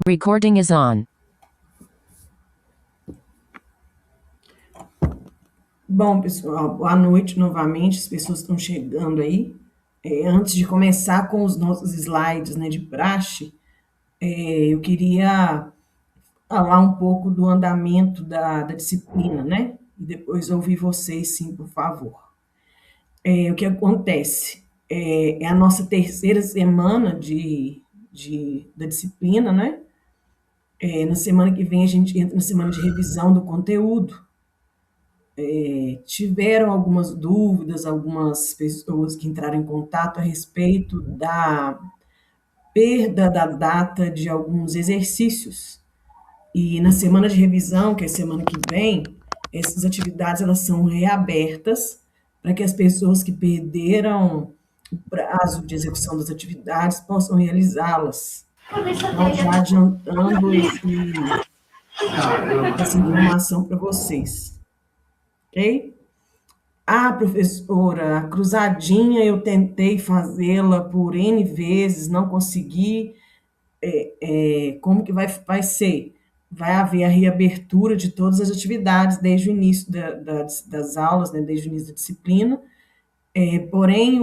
Recording is on. Bom, pessoal, boa noite novamente, as pessoas estão chegando aí. Antes de começar com os nossos slides, né, de praxe, eu queria falar um pouco do andamento da disciplina, né? E depois ouvir vocês, sim, por favor. O que acontece? É a nossa terceira semana da disciplina, né? Na semana que vem a gente entra na semana de revisão do conteúdo. Tiveram algumas dúvidas, algumas pessoas que entraram em contato a respeito da perda da data de alguns exercícios. E na semana de revisão, que é a semana que vem, essas atividades elas são reabertas para que as pessoas que perderam o prazo de execução das atividades possam realizá-las. Então, já adiantando essa informação para vocês, ok? Professora, a cruzadinha eu tentei fazê-la por N vezes, não consegui. Como que vai ser? Vai haver a reabertura de todas as atividades desde o início das aulas, né, desde o início da disciplina. Porém,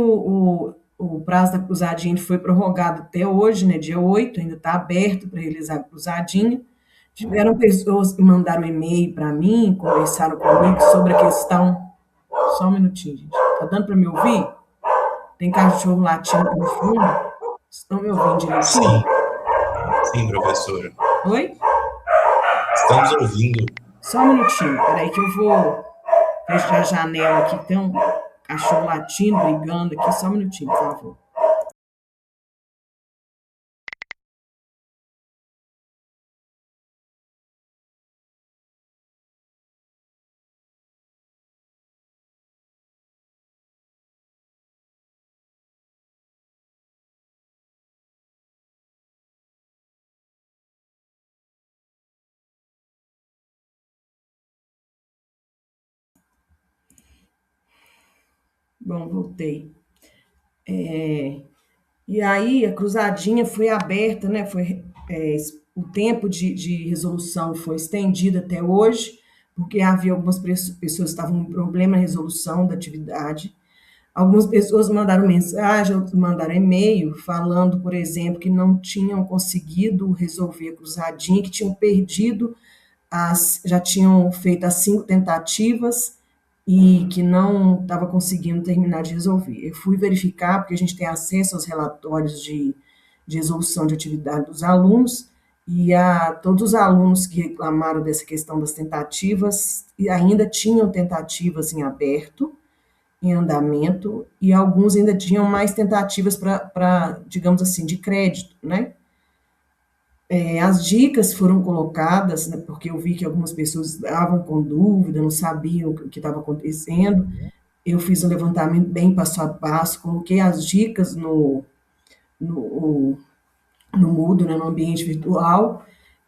o prazo da cruzadinha foi prorrogado até hoje, né, dia 8, ainda está aberto para realizar a cruzadinha. Tiveram pessoas que mandaram e-mail para mim, conversaram comigo sobre a questão. Só um minutinho, gente. Tá dando para me ouvir? Tem cachorro latindo aqui no fundo? Estão me ouvindo direitinho? Sim, professora. Oi? Estamos ouvindo. Só um minutinho. Peraí que eu vou fechar a janela aqui. Tem um cachorro latindo, brigando aqui. Só um minutinho, por favor. Bom, voltei. E aí a cruzadinha foi aberta, né? O tempo de resolução foi estendido até hoje, porque havia algumas pessoas que estavam com problema na resolução da atividade. Algumas pessoas mandaram mensagem, outras mandaram e-mail, falando, por exemplo, que não tinham conseguido resolver a cruzadinha, que tinham perdido já tinham feito as 5 tentativas e que não estava conseguindo terminar de resolver. Eu fui verificar, porque a gente tem acesso aos relatórios de resolução de atividade dos alunos, e todos os alunos que reclamaram dessa questão das tentativas e ainda tinham tentativas em aberto, em andamento, e alguns ainda tinham mais tentativas para, digamos assim, de crédito, né? As dicas foram colocadas, né, porque eu vi que algumas pessoas estavam com dúvida, não sabiam o que estava acontecendo. Eu fiz um levantamento bem passo a passo, coloquei as dicas no, no Moodle, né, no ambiente virtual,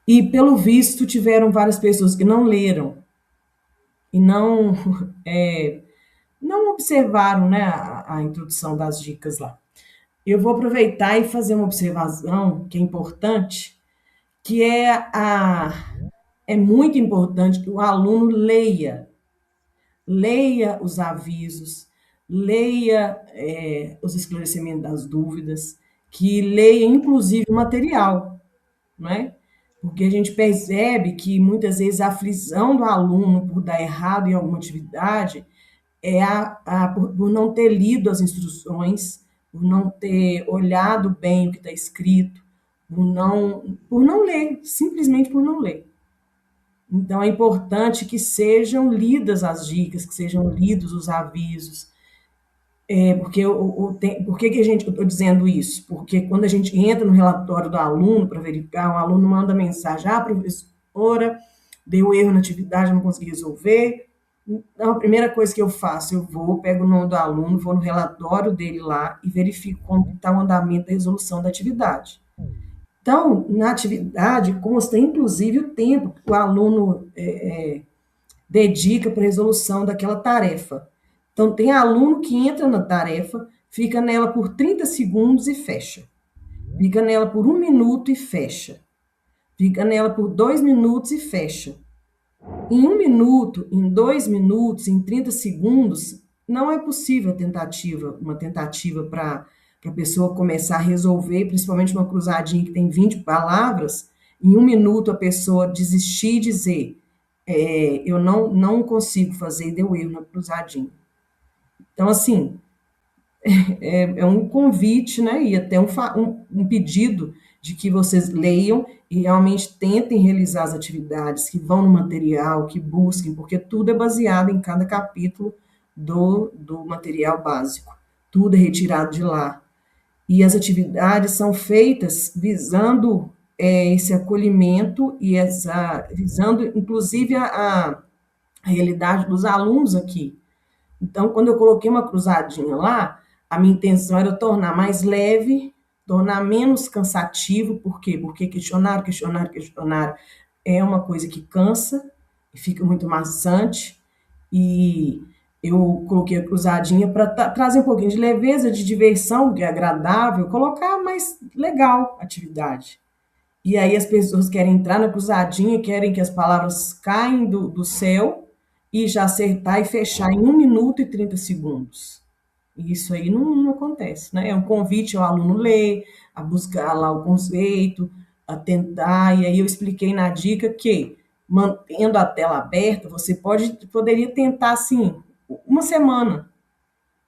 e pelo visto tiveram várias pessoas que não leram e não observaram, né, a introdução das dicas lá. Eu vou aproveitar e fazer uma observação que é importante, que é muito importante que o aluno leia os avisos, leia os esclarecimentos das dúvidas, que leia inclusive o material, não é? Porque a gente percebe que muitas vezes a aflição do aluno por dar errado em alguma atividade por não ter lido as instruções, por não ter olhado bem o que está escrito, por não ler, simplesmente por não ler. Então, é importante que sejam lidas as dicas, que sejam lidos os avisos. Por que eu estou dizendo isso? Porque quando a gente entra no relatório do aluno para verificar, o aluno manda mensagem: professora, deu erro na atividade, não consegui resolver. Então, a primeira coisa que eu faço, pego o nome do aluno, vou no relatório dele lá e verifico como está o andamento da resolução da atividade. Então, na atividade, consta inclusive o tempo que o aluno dedica para a resolução daquela tarefa. Então, tem aluno que entra na tarefa, fica nela por 30 segundos e fecha. Fica nela por 1 minuto e fecha. fica nela por 2 minutos e fecha. Em 1 minuto, em 2 minutos, em 30 segundos, não é possível uma tentativa para a pessoa começar a resolver, principalmente uma cruzadinha que tem 20 palavras, em 1 minuto a pessoa desistir e dizer, eu não consigo fazer, deu erro na cruzadinha. Então, assim, é um convite, né, e até um pedido de que vocês leiam e realmente tentem realizar as atividades que vão no material, que busquem, porque tudo é baseado em cada capítulo do material básico. Tudo é retirado de lá. E as atividades são feitas visando esse acolhimento e visando, inclusive, a realidade dos alunos aqui. Então, quando eu coloquei uma cruzadinha lá, a minha intenção era tornar mais leve, tornar menos cansativo. Por quê? Porque questionário, questionário, questionário é uma coisa que cansa e fica muito maçante. E eu coloquei a cruzadinha para trazer um pouquinho de leveza, de diversão, que é agradável, colocar mais legal a atividade. E aí as pessoas querem entrar na cruzadinha, querem que as palavras caem do céu e já acertar e fechar em 1 minuto e 30 segundos. E isso aí não acontece, né? É um convite ao aluno ler, a buscar lá o conceito, a tentar. E aí eu expliquei na dica que, mantendo a tela aberta, você poderia tentar, assim, uma semana,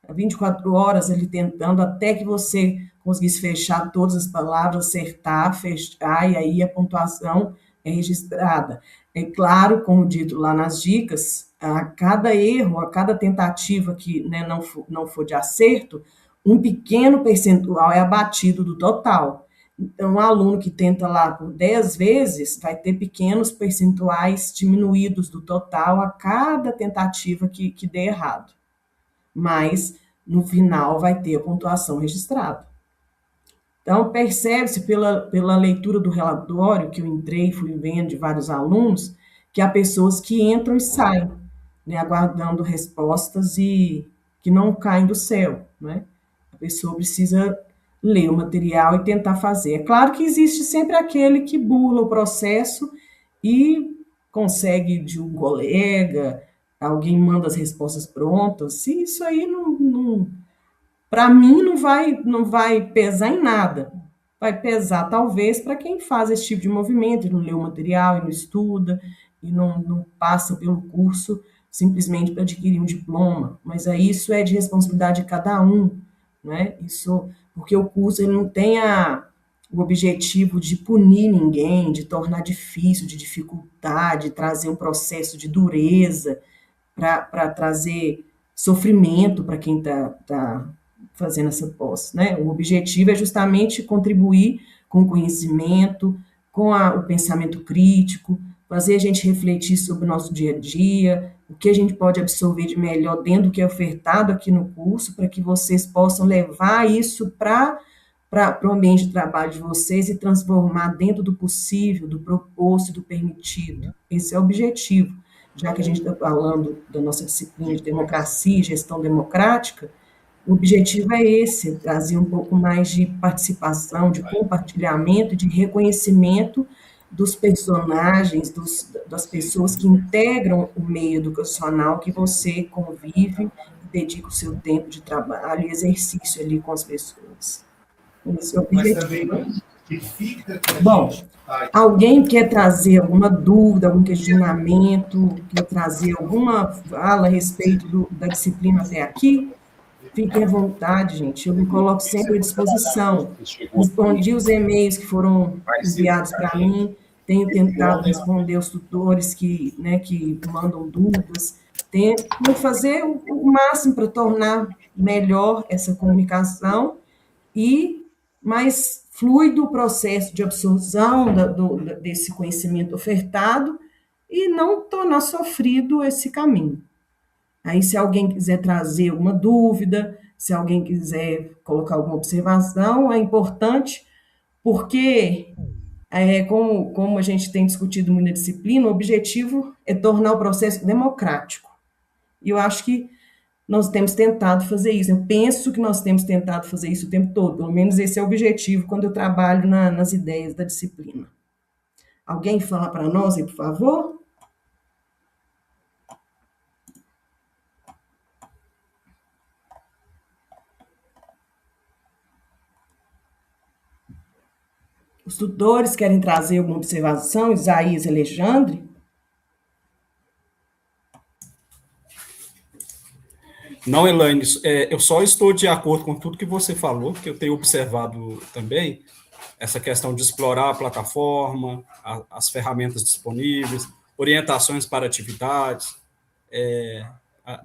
24 horas ali tentando, até que você conseguisse fechar todas as palavras, acertar, fechar, e aí a pontuação é registrada. É claro, como dito lá nas dicas, a cada erro, a cada tentativa que, né, não for de acerto, um pequeno percentual é abatido do total. Então, um aluno que tenta lá por 10 vezes vai ter pequenos percentuais diminuídos do total a cada tentativa que dê errado. Mas no final vai ter a pontuação registrada. Então, percebe-se pela leitura do relatório que eu entrei, fui vendo de vários alunos, que há pessoas que entram e saem, né, aguardando respostas e que não caem do céu, né? A pessoa precisa ler o material e tentar fazer. É claro que existe sempre aquele que burla o processo e consegue de um colega, alguém manda as respostas prontas. Se isso aí não para mim não vai pesar em nada. Vai pesar talvez para quem faz esse tipo de movimento, e não lê o material, e não estuda, e não passa pelo curso simplesmente para adquirir um diploma. Mas aí isso é de responsabilidade de cada um, né? Isso porque o curso ele não tem o objetivo de punir ninguém, de tornar difícil, de dificultar, de trazer um processo de dureza, para trazer sofrimento para quem está fazendo essa posse, né? O objetivo é justamente contribuir com o conhecimento, com o pensamento crítico, fazer a gente refletir sobre o nosso dia a dia, o que a gente pode absorver de melhor dentro do que é ofertado aqui no curso, para que vocês possam levar isso para o ambiente de trabalho de vocês e transformar dentro do possível, do proposto, do permitido. Esse é o objetivo. Já que a gente está falando da nossa disciplina de democracia e gestão democrática, o objetivo é esse, trazer um pouco mais de participação, de compartilhamento, de reconhecimento dos personagens, das pessoas que integram o meio educacional que você convive, dedica o seu tempo de trabalho e exercício ali com as pessoas. Esse é o objetivo. Bom, alguém quer trazer alguma dúvida, algum questionamento, quer trazer alguma fala a respeito da disciplina até aqui? Fiquem à vontade, gente. Eu me coloco sempre à disposição. Respondi os e-mails que foram enviados para mim, tenho tentado responder os tutores que mandam dúvidas, tento fazer o máximo para tornar melhor essa comunicação e mais fluido o processo de absorção desse conhecimento ofertado e não tornar sofrido esse caminho. Aí, se alguém quiser trazer alguma dúvida, se alguém quiser colocar alguma observação, é importante, porque, como a gente tem discutido muito na disciplina, o objetivo é tornar o processo democrático. E eu acho que nós temos tentado fazer isso. Eu penso que nós temos tentado fazer isso o tempo todo. Pelo menos esse é o objetivo quando eu trabalho nas ideias da disciplina. Alguém fala para nós aí, por favor? Os tutores querem trazer alguma observação? Isaías e Alexandre? Não, Elaine, eu só estou de acordo com tudo que você falou, que eu tenho observado também, essa questão de explorar a plataforma, as ferramentas disponíveis, orientações para atividades,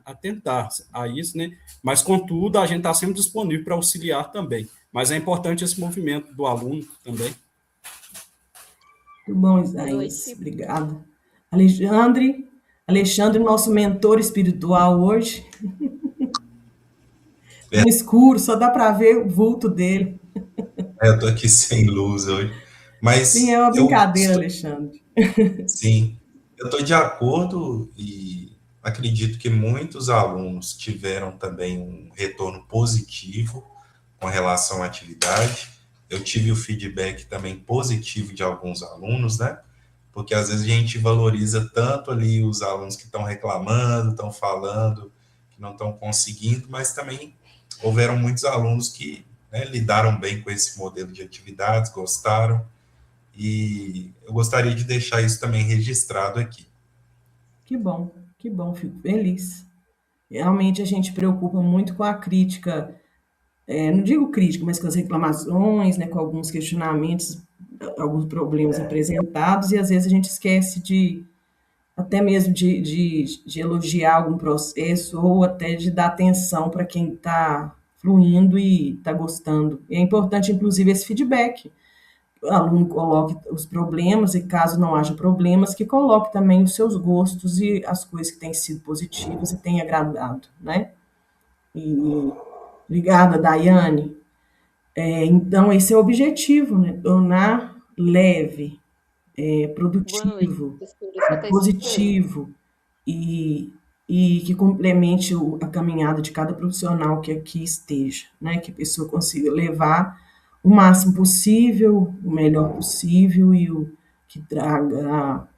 atentar a isso, né? Mas, contudo, a gente está sempre disponível para auxiliar também. Mas é importante esse movimento do aluno também. Muito bom, Isaías. Obrigada. Alexandre, nosso mentor espiritual hoje. No escuro, só dá para ver o vulto dele. Eu estou aqui sem luz hoje. Sim, é Mas uma brincadeira, Alexandre. sim, eu estou de acordo e acredito que muitos alunos tiveram também um retorno positivo com relação à atividade. Eu tive o feedback também positivo de alguns alunos, né? Porque às vezes a gente valoriza tanto ali os alunos que estão reclamando, estão falando, que não estão conseguindo, mas também houveram muitos alunos que, né, lidaram bem com esse modelo de atividades, gostaram, e eu gostaria de deixar isso também registrado aqui. Que bom, fico feliz. Realmente a gente preocupa muito com a crítica, não digo crítica, mas com as reclamações, né, com alguns questionamentos, alguns problemas apresentados, e às vezes a gente esquece até mesmo de elogiar algum processo ou até de dar atenção para quem está fluindo e está gostando. E é importante, inclusive, esse feedback. O aluno coloque os problemas e, caso não haja problemas, que coloque também os seus gostos e as coisas que têm sido positivas e têm agradado, né? E obrigada, Daiane. Então, esse é o objetivo, né? Tornar leve, Boa noite, produtivo, professora. Só está escutando? positivo e, e que complemente a caminhada de cada profissional que aqui esteja, né? Que a pessoa consiga levar o máximo possível, o melhor possível e o que traga,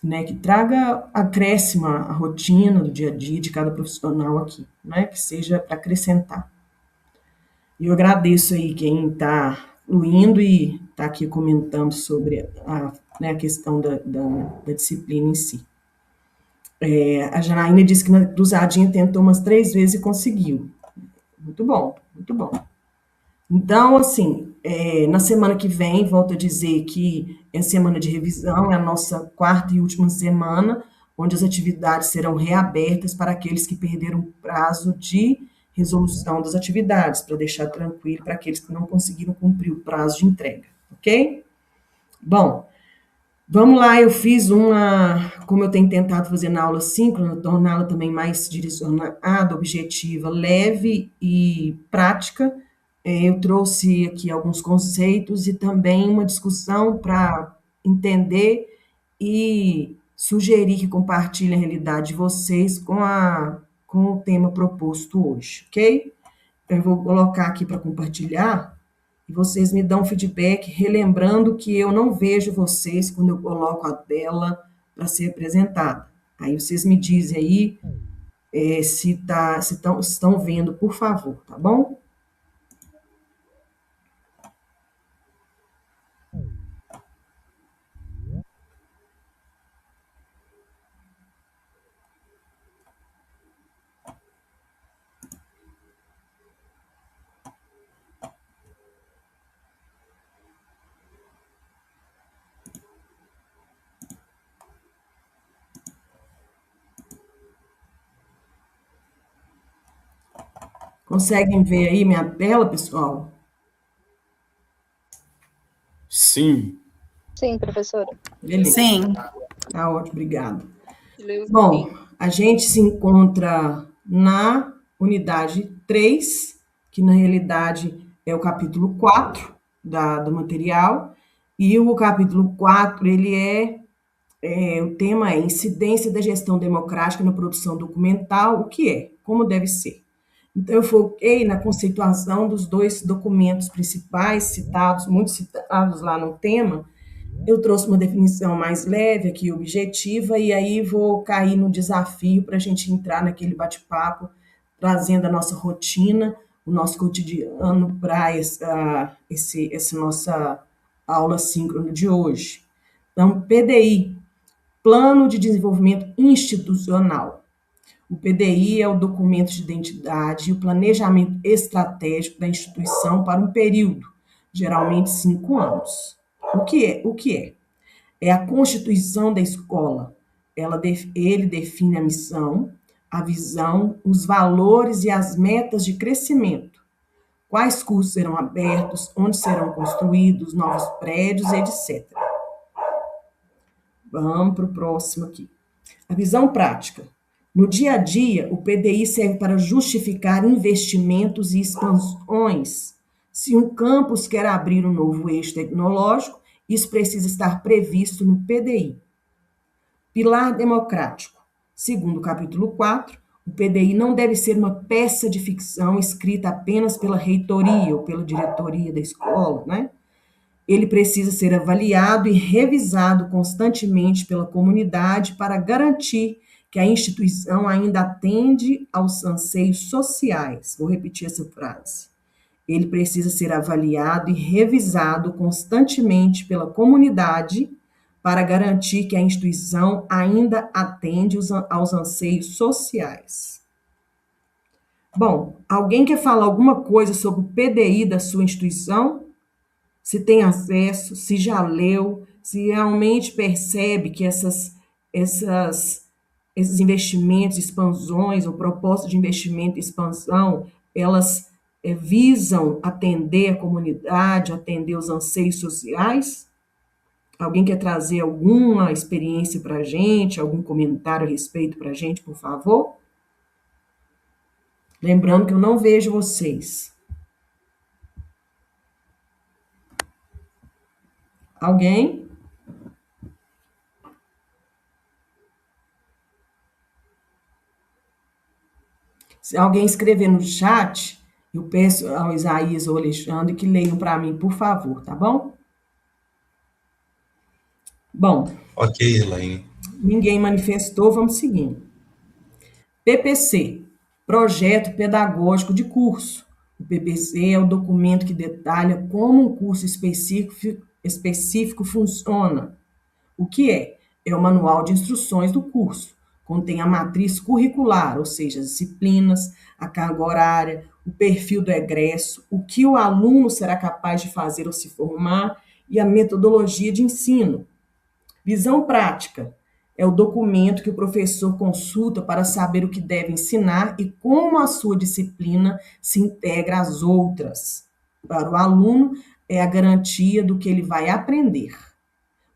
né? Que traga acréscimo à rotina do dia a dia de cada profissional aqui, né? Que seja para acrescentar. E eu agradeço aí quem está fluindo e está aqui comentando sobre né, a questão da disciplina em si. A Janaína disse que na cruzadinha tentou umas 3 vezes e conseguiu. Muito bom, muito bom. Então, assim, na semana que vem, volto a dizer que é semana de revisão, é a nossa quarta e última semana, onde as atividades serão reabertas para aqueles que perderam o prazo de resolução das atividades, para deixar tranquilo para aqueles que não conseguiram cumprir o prazo de entrega, ok? Bom, vamos lá, eu fiz como eu tenho tentado fazer na aula síncrona, torná-la também mais direcionada, objetiva, leve e prática. Eu trouxe aqui alguns conceitos e também uma discussão para entender e sugerir que compartilhem a realidade de vocês com o tema proposto hoje, ok? Eu vou colocar aqui para compartilhar e vocês me dão feedback, relembrando que eu não vejo vocês quando eu coloco a tela para ser apresentada. Aí vocês me dizem aí se estão vendo, por favor, tá bom? Conseguem ver aí minha tela, pessoal? Sim. Sim, professora. Beleza. Sim. Tá ótimo, obrigada. Leu um Bom, pouquinho. a gente se encontra na unidade 3, que na realidade é o capítulo 4 do material, e o capítulo 4, o tema é incidência da gestão democrática na produção documental, o que é, como deve ser. Então, eu foquei na conceituação dos dois documentos principais citados, muito citados lá no tema, Eu trouxe uma definição mais leve aqui, objetiva, e aí vou cair no desafio para a gente entrar naquele bate-papo, trazendo a nossa rotina, o nosso cotidiano para essa nossa aula síncrona de hoje. Então, PDI, Plano de Desenvolvimento Institucional. O PDI é o documento de identidade e o planejamento estratégico da instituição para um período, geralmente 5 anos. O que é? É a constituição da escola. Ele define a missão, a visão, os valores e as metas de crescimento. Quais cursos serão abertos, onde serão construídos novos prédios, etc. Vamos para o próximo aqui. A visão prática. No dia a dia, o PDI serve para justificar investimentos e expansões. Se um campus quer abrir um novo eixo tecnológico, isso precisa estar previsto no PDI. Pilar democrático. Segundo o capítulo 4, o PDI não deve ser uma peça de ficção escrita apenas pela reitoria ou pela diretoria da escola, né? Ele precisa ser avaliado e revisado constantemente pela comunidade para garantir que a instituição ainda atende aos anseios sociais. Vou repetir essa frase. Ele precisa ser avaliado e revisado constantemente pela comunidade para garantir que a instituição ainda atende aos anseios sociais. Bom, alguém quer falar alguma coisa sobre o PDI da sua instituição? Se tem acesso, se já leu, se realmente percebe que esses investimentos, expansões, ou propostas de investimento e expansão, elas visam atender a comunidade, atender os anseios sociais? Alguém quer trazer alguma experiência para a gente, algum comentário a respeito para a gente, por favor? Lembrando que eu não vejo vocês. Alguém? Se alguém escrever no chat, eu peço ao Isaías ou ao Alexandre que leiam para mim, por favor, tá bom? Bom. Ok, Elaine. Ninguém manifestou, vamos seguindo. PPC, Projeto Pedagógico de Curso. O PPC é o documento que detalha como um curso específico funciona. O que é? É o manual de instruções do curso. Contém a matriz curricular, ou seja, as disciplinas, a carga horária, o perfil do egresso, o que o aluno será capaz de fazer ao se formar e a metodologia de ensino. Visão prática. É o documento que o professor consulta para saber o que deve ensinar e como a sua disciplina se integra às outras. Para o aluno, é a garantia do que ele vai aprender.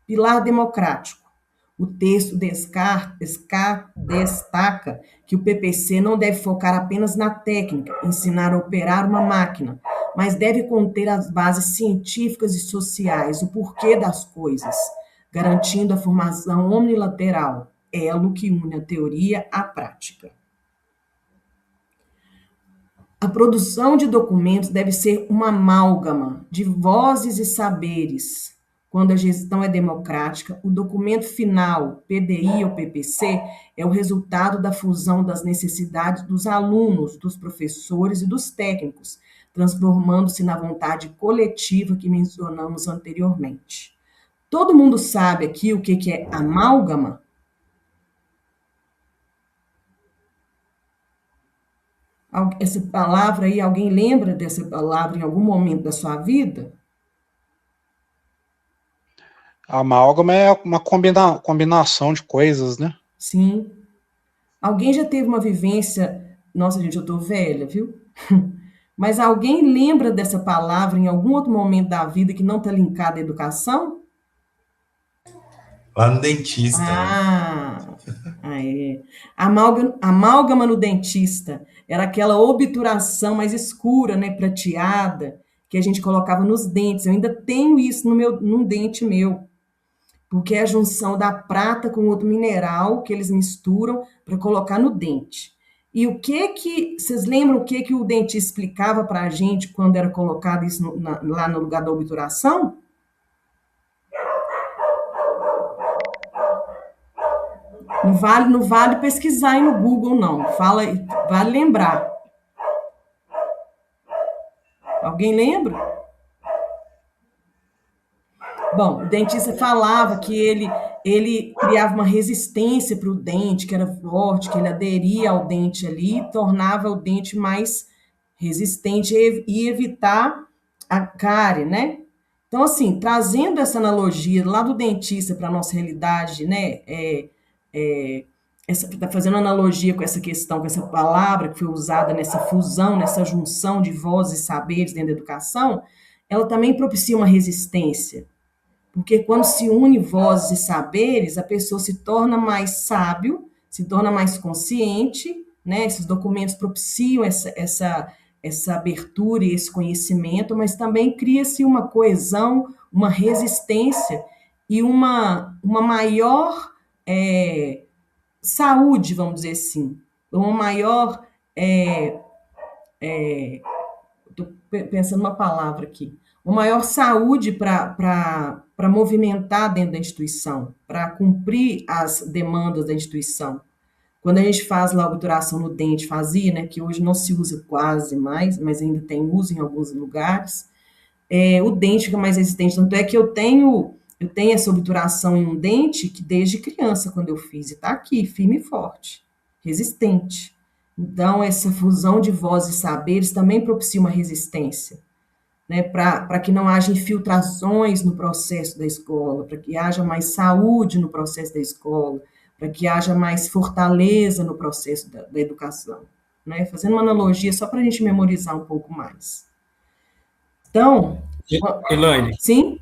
Pilar democrático. O texto destaca que o PPC não deve focar apenas na técnica, ensinar a operar uma máquina, mas deve conter as bases científicas e sociais, o porquê das coisas, garantindo a formação omnilateral, elo que une a teoria à prática. A produção de documentos deve ser uma amálgama de vozes e saberes. Quando a gestão é democrática, o documento final, PDI ou PPC, é o resultado da fusão das necessidades dos alunos, dos professores e dos técnicos, transformando-se na vontade coletiva que mencionamos anteriormente. Todo mundo sabe aqui o que é amálgama? Essa palavra aí, alguém lembra dessa palavra em algum momento da sua vida? A amálgama é uma combinação de coisas, né? Sim. Alguém já teve uma vivência... Nossa, gente, eu tô velha, viu? Mas alguém lembra dessa palavra em algum outro momento da vida que não está linkada à educação? Lá no dentista. É. Amálgama no dentista. Era aquela obturação mais escura, né, prateada, que a gente colocava nos dentes. Eu ainda tenho isso num dente meu, porque é a junção da prata com outro mineral que eles misturam para colocar no dente. E vocês lembram o que o dentista explicava para a gente quando era colocado isso lá no lugar da obturação? Não vale pesquisar aí no Google, não. Vale lembrar. Alguém lembra? Bom, o dentista falava que ele criava uma resistência para o dente, que era forte, que ele aderia ao dente ali, e tornava o dente mais resistente e evitar a cárie, né? Então, assim, trazendo essa analogia lá do dentista para a nossa realidade, né? Tá fazendo analogia com essa questão, com essa palavra que foi usada nessa fusão, nessa junção de vozes e saberes dentro da educação, ela também propicia uma resistência. Porque quando se une vozes e saberes, a pessoa se torna mais sábio, se torna mais consciente, né? Esses documentos propiciam essa abertura e esse conhecimento, mas também cria-se uma coesão, uma resistência e uma maior saúde, vamos dizer assim, uma maior. Estou pensando uma palavra aqui. Uma maior saúde para movimentar dentro da instituição, para cumprir as demandas da instituição. Quando a gente faz lá a obturação no dente, fazia, né, que hoje não se usa quase mais, mas ainda tem uso em alguns lugares, o dente fica mais resistente. Tanto é que eu tenho essa obturação em um dente que desde criança, quando eu fiz, e está aqui, firme e forte, resistente. Então, essa fusão de vozes e saberes também propicia uma resistência, né, para que não haja infiltrações no processo da escola, para que haja mais saúde no processo da escola, para que haja mais fortaleza no processo da educação. Né? Fazendo uma analogia só para a gente memorizar um pouco mais. Então... Elaine, sim?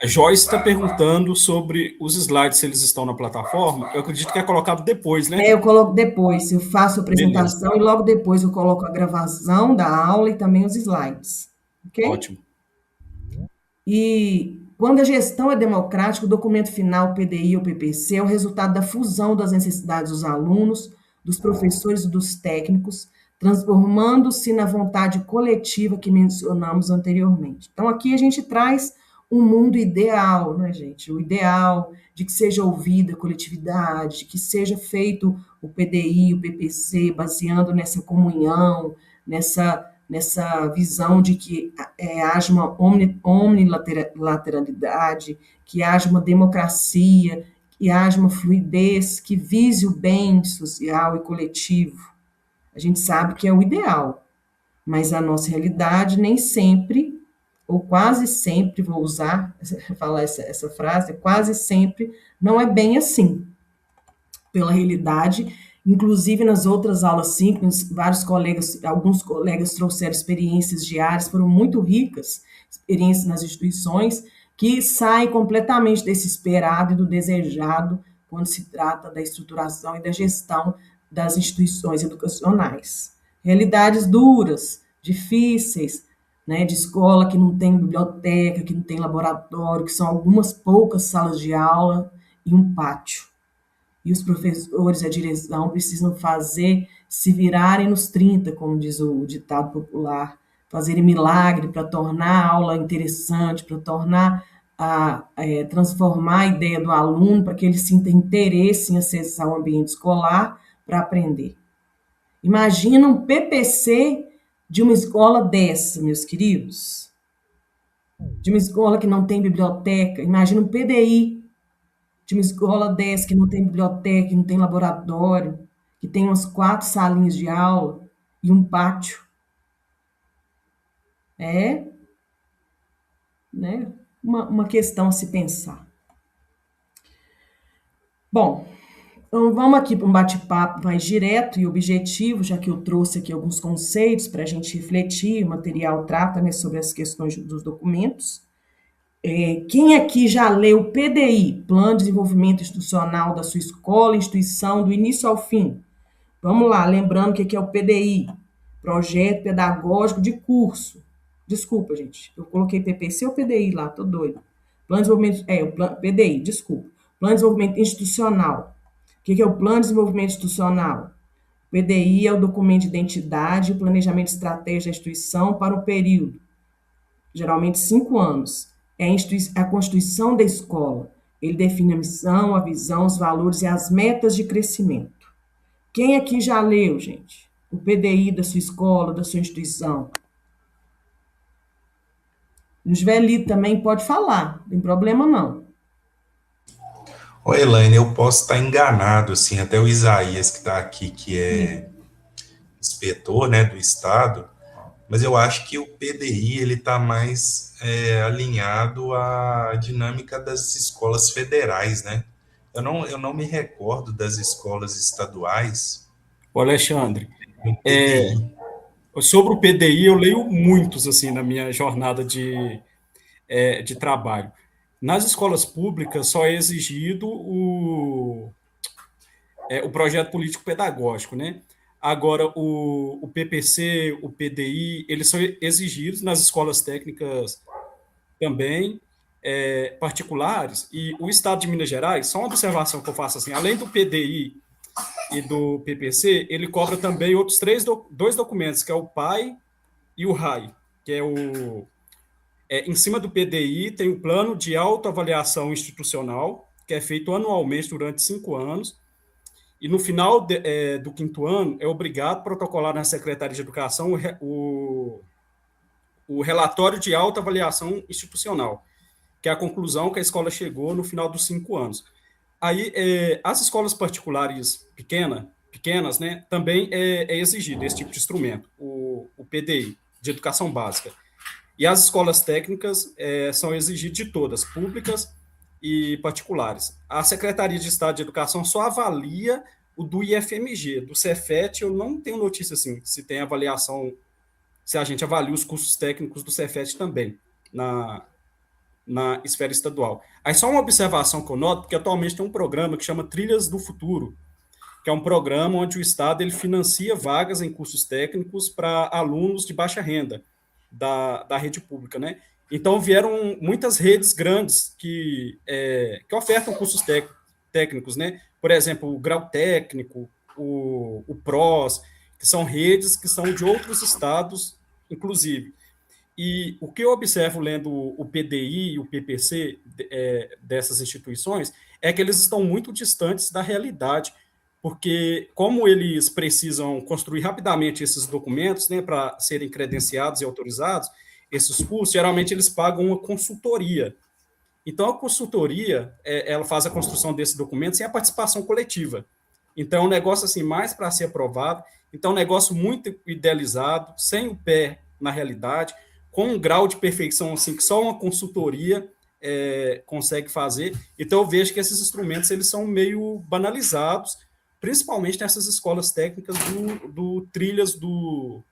a Joyce está perguntando sobre os slides, se eles estão na plataforma. Eu acredito que é colocado depois, né? Eu coloco depois, eu faço a apresentação. Beleza. E logo depois eu coloco a gravação da aula e também os slides. Okay? Ótimo. E quando a gestão é democrática, o documento final, o PDI ou PPC, é o resultado da fusão das necessidades dos alunos, dos professores e dos técnicos, transformando-se na vontade coletiva que mencionamos anteriormente. Então, aqui a gente traz um mundo ideal, né, gente? O ideal de que seja ouvida a coletividade, de que seja feito o PDI, o PPC, baseando nessa comunhão, nessa visão de que haja uma omnilateralidade, que haja uma democracia, que haja uma fluidez, que vise o bem social e coletivo. A gente sabe que é o ideal, mas a nossa realidade nem sempre, ou quase sempre, vou falar essa frase, quase sempre não é bem assim. Pela realidade, inclusive nas outras aulas síncronas, alguns colegas trouxeram experiências diárias, foram muito ricas, experiências nas instituições, que saem completamente desse esperado e do desejado quando se trata da estruturação e da gestão das instituições educacionais. Realidades duras, difíceis, né, de escola que não tem biblioteca, que não tem laboratório, que são algumas poucas salas de aula e um pátio. E os professores, a direção, precisam se virarem nos 30, como diz o ditado popular, fazerem milagre para tornar a aula interessante, para transformar a ideia do aluno, para que ele sinta interesse em acessar o ambiente escolar para aprender. Imagina um PPC de uma escola dessa, meus queridos, de uma escola que não tem biblioteca. Imagina um PDI de uma escola dessa que não tem biblioteca, que não tem laboratório, que tem umas 4 salinhas de aula e um pátio. Né, uma questão a se pensar. Bom, então vamos aqui para um bate-papo mais direto e objetivo, já que eu trouxe aqui alguns conceitos para a gente refletir. O material trata, né, sobre as questões dos documentos. Quem aqui já leu o PDI, Plano de Desenvolvimento Institucional da sua escola, instituição, do início ao fim? Vamos lá, lembrando o que é o PDI, Projeto Pedagógico de Curso. Desculpa, gente, eu coloquei PPC ou PDI lá, tô doido. Plano de Desenvolvimento, PDI, desculpa. Plano de Desenvolvimento Institucional. O que é o Plano de Desenvolvimento Institucional? O PDI é o documento de identidade e planejamento estratégico da instituição para o período, geralmente 5 anos. É a constituição da escola, Ele define a missão, a visão, os valores e as metas de crescimento. Quem aqui já leu, gente? O PDI da sua escola, da sua instituição? Não tiver lido também, pode falar, não tem problema não. Ô, Elaine, eu posso estar enganado, assim, até o Isaías que está aqui, que é inspetor, né, do Estado, mas eu acho que o PDI ele está mais alinhado à dinâmica das escolas federais, né? Eu não me recordo das escolas estaduais O Alexandre, com PDI. sobre o PDI eu leio muitos assim na minha jornada de trabalho. Nas escolas públicas só é exigido o projeto político-pedagógico, né? Agora, o PPC, o PDI, eles são exigidos nas escolas técnicas também, particulares, e o Estado de Minas Gerais, só uma observação que eu faço assim, além do PDI e do PPC, ele cobra também outros dois documentos, que é o PAI e o RAI, que é em cima do PDI tem o plano de autoavaliação institucional, que é feito anualmente durante 5 anos, e no final do 5º ano é obrigado a protocolar na Secretaria de Educação o relatório de autoavaliação institucional, que é a conclusão que a escola chegou no final dos 5 anos. Aí, as escolas particulares pequenas, né, também é exigido esse tipo de instrumento, o PDI, de educação básica. E as escolas técnicas são exigidas de todas, públicas e particulares. A Secretaria de Estado de Educação só avalia o do IFMG, do Cefet, eu não tenho notícia assim, se tem avaliação, se a gente avalia os cursos técnicos do Cefet também, na esfera estadual. Aí só uma observação que eu noto, porque atualmente tem um programa que chama Trilhas do Futuro, que é um programa onde o Estado ele financia vagas em cursos técnicos para alunos de baixa renda da rede pública, né? Então vieram muitas redes grandes que ofertam cursos técnicos, né? Por exemplo, o Grau Técnico, o PROS, que são redes que são de outros estados, inclusive. E o que eu observo lendo o PDI e o PPC dessas instituições é que eles estão muito distantes da realidade, porque como eles precisam construir rapidamente esses documentos, né, para serem credenciados e autorizados, esses cursos, geralmente eles pagam uma consultoria. Então, a consultoria, ela faz a construção desse documento sem a participação coletiva. Então, é um negócio assim, mais para ser aprovado. Então, é um negócio muito idealizado, sem o pé na realidade, com um grau de perfeição assim, que só uma consultoria consegue fazer. Então, eu vejo que esses instrumentos eles são meio banalizados, principalmente nessas escolas técnicas do Trilhas do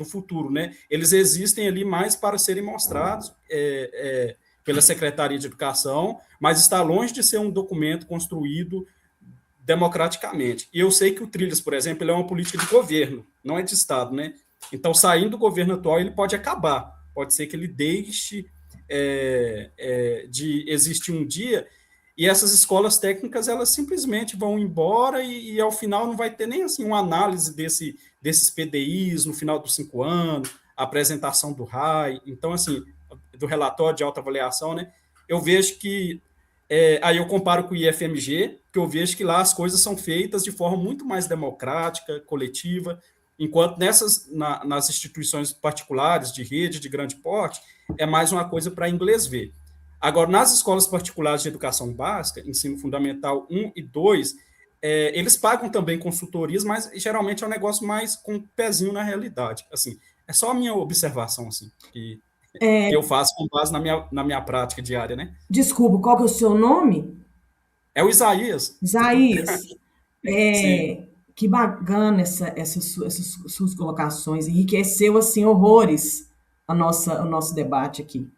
Futuro, né? Eles existem ali mais para serem mostrados pela Secretaria de Educação, mas está longe de ser um documento construído democraticamente. E eu sei que o Trilhas, por exemplo, ele é uma política de governo, não é de Estado, né? Então, saindo do governo atual, ele pode acabar. Pode ser que ele deixe de existir um dia e essas escolas técnicas, elas simplesmente vão embora e ao final não vai ter nem assim uma análise desses PDIs no final dos 5 anos, a apresentação do RAI, então, assim, do relatório de autoavaliação, né? Eu vejo que aí eu comparo com o IFMG, que eu vejo que lá as coisas são feitas de forma muito mais democrática, coletiva, enquanto nas instituições particulares, de rede, de grande porte, é mais uma coisa para inglês ver. Agora, nas escolas particulares de educação básica, ensino fundamental 1 e 2, eles pagam também consultorias, mas geralmente é um negócio mais com um pezinho na realidade. Assim, é só a minha observação, assim, que eu faço com base na minha prática diária, né? Desculpa, qual que é o seu nome? É o Isaías. Isaías. Sim. Que bacana essas suas colocações, enriqueceu assim horrores o nosso debate aqui.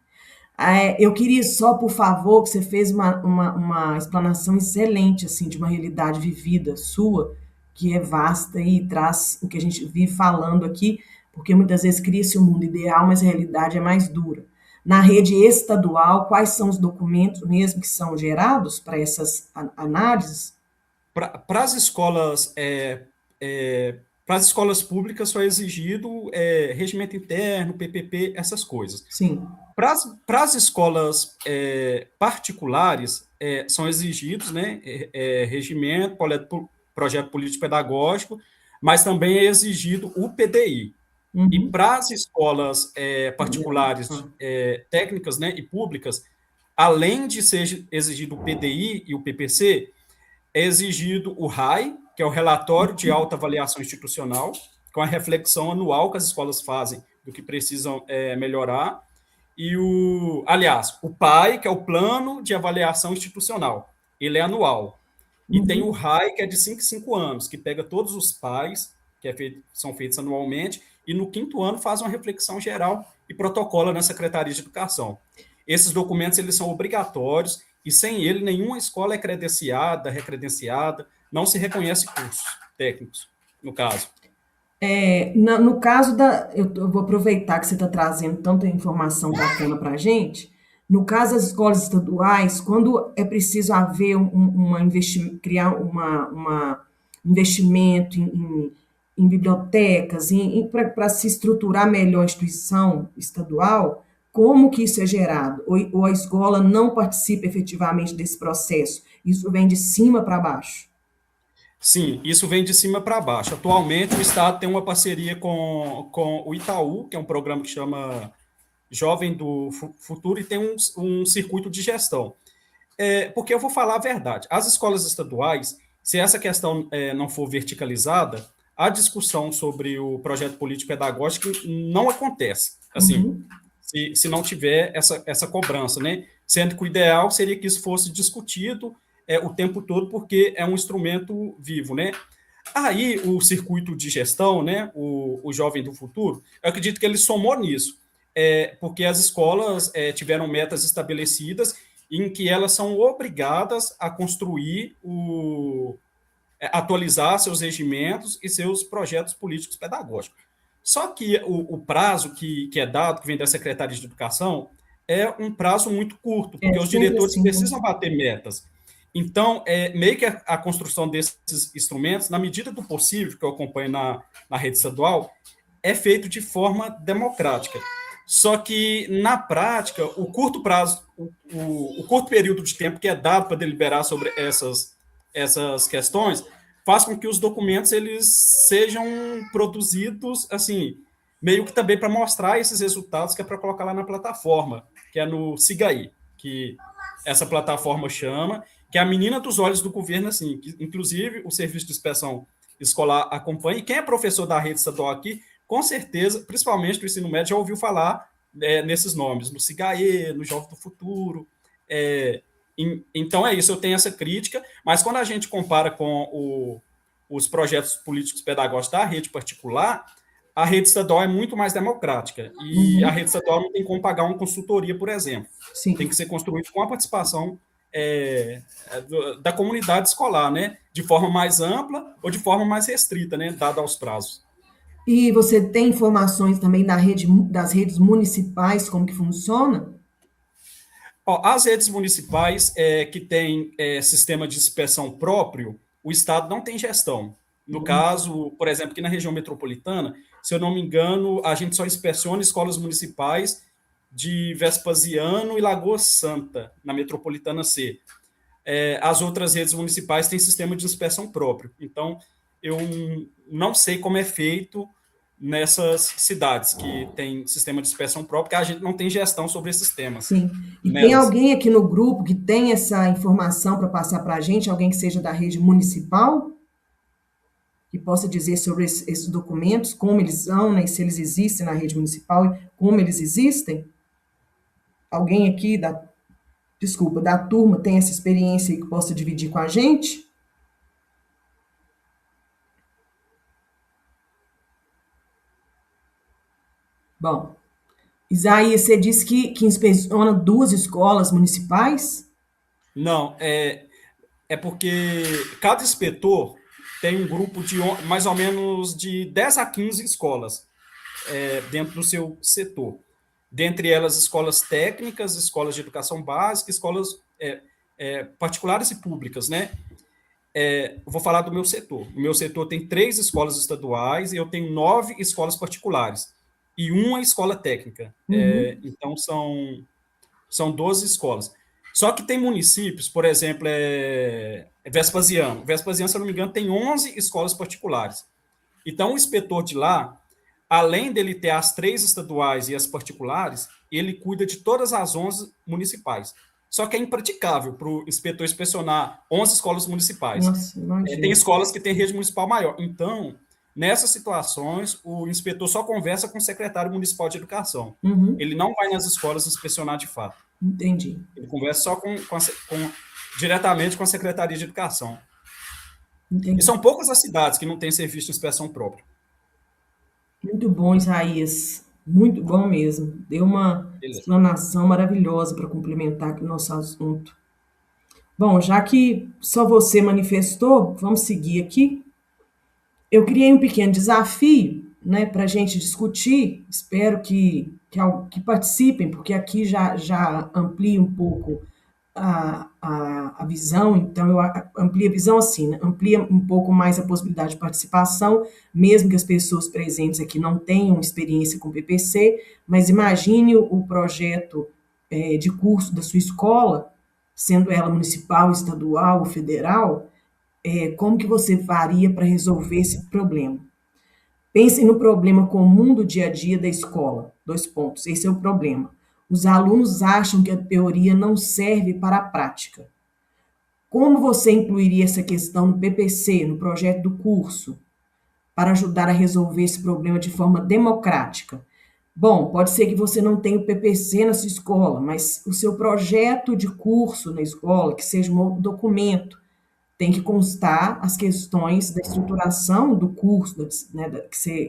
Eu queria só, por favor, que você fez uma explanação excelente assim de uma realidade vivida sua, que é vasta e traz o que a gente vive falando aqui, porque muitas vezes cria-se um mundo ideal, mas a realidade é mais dura. Na rede estadual, quais são os documentos mesmo que são gerados para essas análises? Para as escolas Para as escolas públicas só é exigido regimento interno, PPP, essas coisas. Sim. Para as escolas particulares, são exigidos, né, regimento, projeto político-pedagógico, mas também é exigido o PDI. E para as escolas particulares, técnicas, né, e públicas, além de ser exigido o PDI e o PPC, é exigido o RAI, que é o Relatório de Alta Avaliação Institucional, com a reflexão anual que as escolas fazem do que precisam melhorar, e o PAI, que é o Plano de Avaliação Institucional, ele é anual. E tem o RAI, que é de 5 em 5 anos, que pega todos os PAIs, que são feitos anualmente, e no 5º ano faz uma reflexão geral e protocola na Secretaria de Educação. Esses documentos eles são obrigatórios, e sem ele nenhuma escola é recredenciada, não se reconhece cursos técnicos, no caso. No caso eu vou aproveitar que você está trazendo tanta informação bacana para a gente. No caso das escolas estaduais, quando é preciso haver criar um investimento em bibliotecas, para se estruturar melhor a instituição estadual, como que isso é gerado? Ou a escola não participa efetivamente desse processo? Isso vem de cima para baixo? Sim, isso vem de cima para baixo. Atualmente, o Estado tem uma parceria com o Itaú, que é um programa que chama Jovem do Futuro, e tem um circuito de gestão. Porque eu vou falar a verdade. As escolas estaduais, se essa questão não for verticalizada, a discussão sobre o projeto político-pedagógico não acontece. Assim, se não tiver essa cobrança, né? Sendo que o ideal seria que isso fosse discutido o tempo todo, porque é um instrumento vivo, né? Aí, o circuito de gestão, né, o Jovem do Futuro, eu acredito que ele somou nisso, porque as escolas tiveram metas estabelecidas em que elas são obrigadas a construir, atualizar seus regimentos e seus projetos políticos pedagógicos. Só que o prazo que é dado, que vem da Secretaria de Educação, é um prazo muito curto, porque os diretores assim, precisam bater metas. Então, meio que a construção desses instrumentos, na medida do possível, que eu acompanho na rede estadual, é feito de forma democrática. Só que, na prática, o curto prazo, o curto período de tempo que é dado para deliberar sobre essas questões, faz com que os documentos eles sejam produzidos, assim, meio que também para mostrar esses resultados, que é para colocar lá na plataforma, que é no Siga-aí, que essa plataforma chama, que é a menina dos olhos do governo, assim, que, inclusive, o Serviço de Inspeção Escolar acompanha, e quem é professor da rede estadual aqui, com certeza, principalmente do ensino médio, já ouviu falar nesses nomes, no Siga-aí, no Jovem do Futuro. Então é isso, eu tenho essa crítica, mas quando a gente compara com os projetos políticos pedagógicos da rede particular, a rede estadual é muito mais democrática, e a rede estadual não tem como pagar uma consultoria, por exemplo. Sim. Tem que ser construído com a participação da comunidade escolar, né? De forma mais ampla ou de forma mais restrita, né? Dada aos prazos. E você tem informações também das redes municipais, como que funciona? As redes municipais que têm sistema de inspeção próprio, o Estado não tem gestão. No caso, por exemplo, aqui na região metropolitana, se eu não me engano, a gente só inspeciona escolas municipais de Vespasiano e Lagoa Santa, na Metropolitana C. As outras redes municipais têm sistema de inspeção próprio. Então, eu não sei como é feito nessas cidades que tem sistema de inspeção próprio, porque a gente não tem gestão sobre esses temas. Sim. E tem alguém aqui no grupo que tem essa informação para passar para a gente, alguém que seja da rede municipal, que possa dizer sobre esses documentos, como eles são, né, se eles existem na rede municipal e como eles existem? Alguém aqui da turma tem essa experiência e que possa dividir com a gente? Bom, Isaías, você disse que inspeciona 2 escolas municipais? Não, é porque cada inspetor tem um grupo de mais ou menos de 10 a 15 escolas dentro do seu setor. Dentre elas, escolas técnicas, escolas de educação básica, escolas particulares e públicas, né? vou falar do meu setor. O meu setor tem 3 escolas estaduais e eu tenho 9 escolas particulares e uma escola técnica. Então, são 12 escolas. Só que tem municípios, por exemplo, Vespasiano. Vespasiano, se eu não me engano, tem 11 escolas particulares. Então, o inspetor de lá, além dele ter as 3 estaduais e as particulares, ele cuida de todas as 11 municipais. Só que é impraticável para o inspetor inspecionar 11 escolas municipais. Nossa, Tem escolas que têm rede municipal maior. Então, nessas situações, o inspetor só conversa com o secretário municipal de educação. Ele não vai nas escolas inspecionar de fato. Entendi. Ele conversa só diretamente com a Secretaria de Educação. Entendi. E são poucas as cidades que não têm serviço de inspeção próprio. Muito bom, Isaías. Muito bom mesmo. Deu uma explanação maravilhosa para complementar aqui o nosso assunto. Bom, já que só você manifestou, vamos seguir aqui. Eu criei um pequeno desafio, né, para a gente discutir. Espero que participem, porque aqui já amplia um pouco a visão, então eu amplio a visão assim, né? Amplia um pouco mais a possibilidade de participação, mesmo que as pessoas presentes aqui não tenham experiência com PPC, mas imagine o projeto de curso da sua escola, sendo ela municipal, estadual ou federal, como que você faria para resolver esse problema? Pense no problema comum do dia a dia da escola. 2 pontos. Esse é o problema. Os alunos acham que a teoria não serve para a prática. Como você incluiria essa questão no PPC, no projeto do curso, para ajudar a resolver esse problema de forma democrática? Bom, pode ser que você não tenha o PPC na sua escola, mas o seu projeto de curso na escola, que seja um documento, tem que constar as questões da estruturação do curso, né,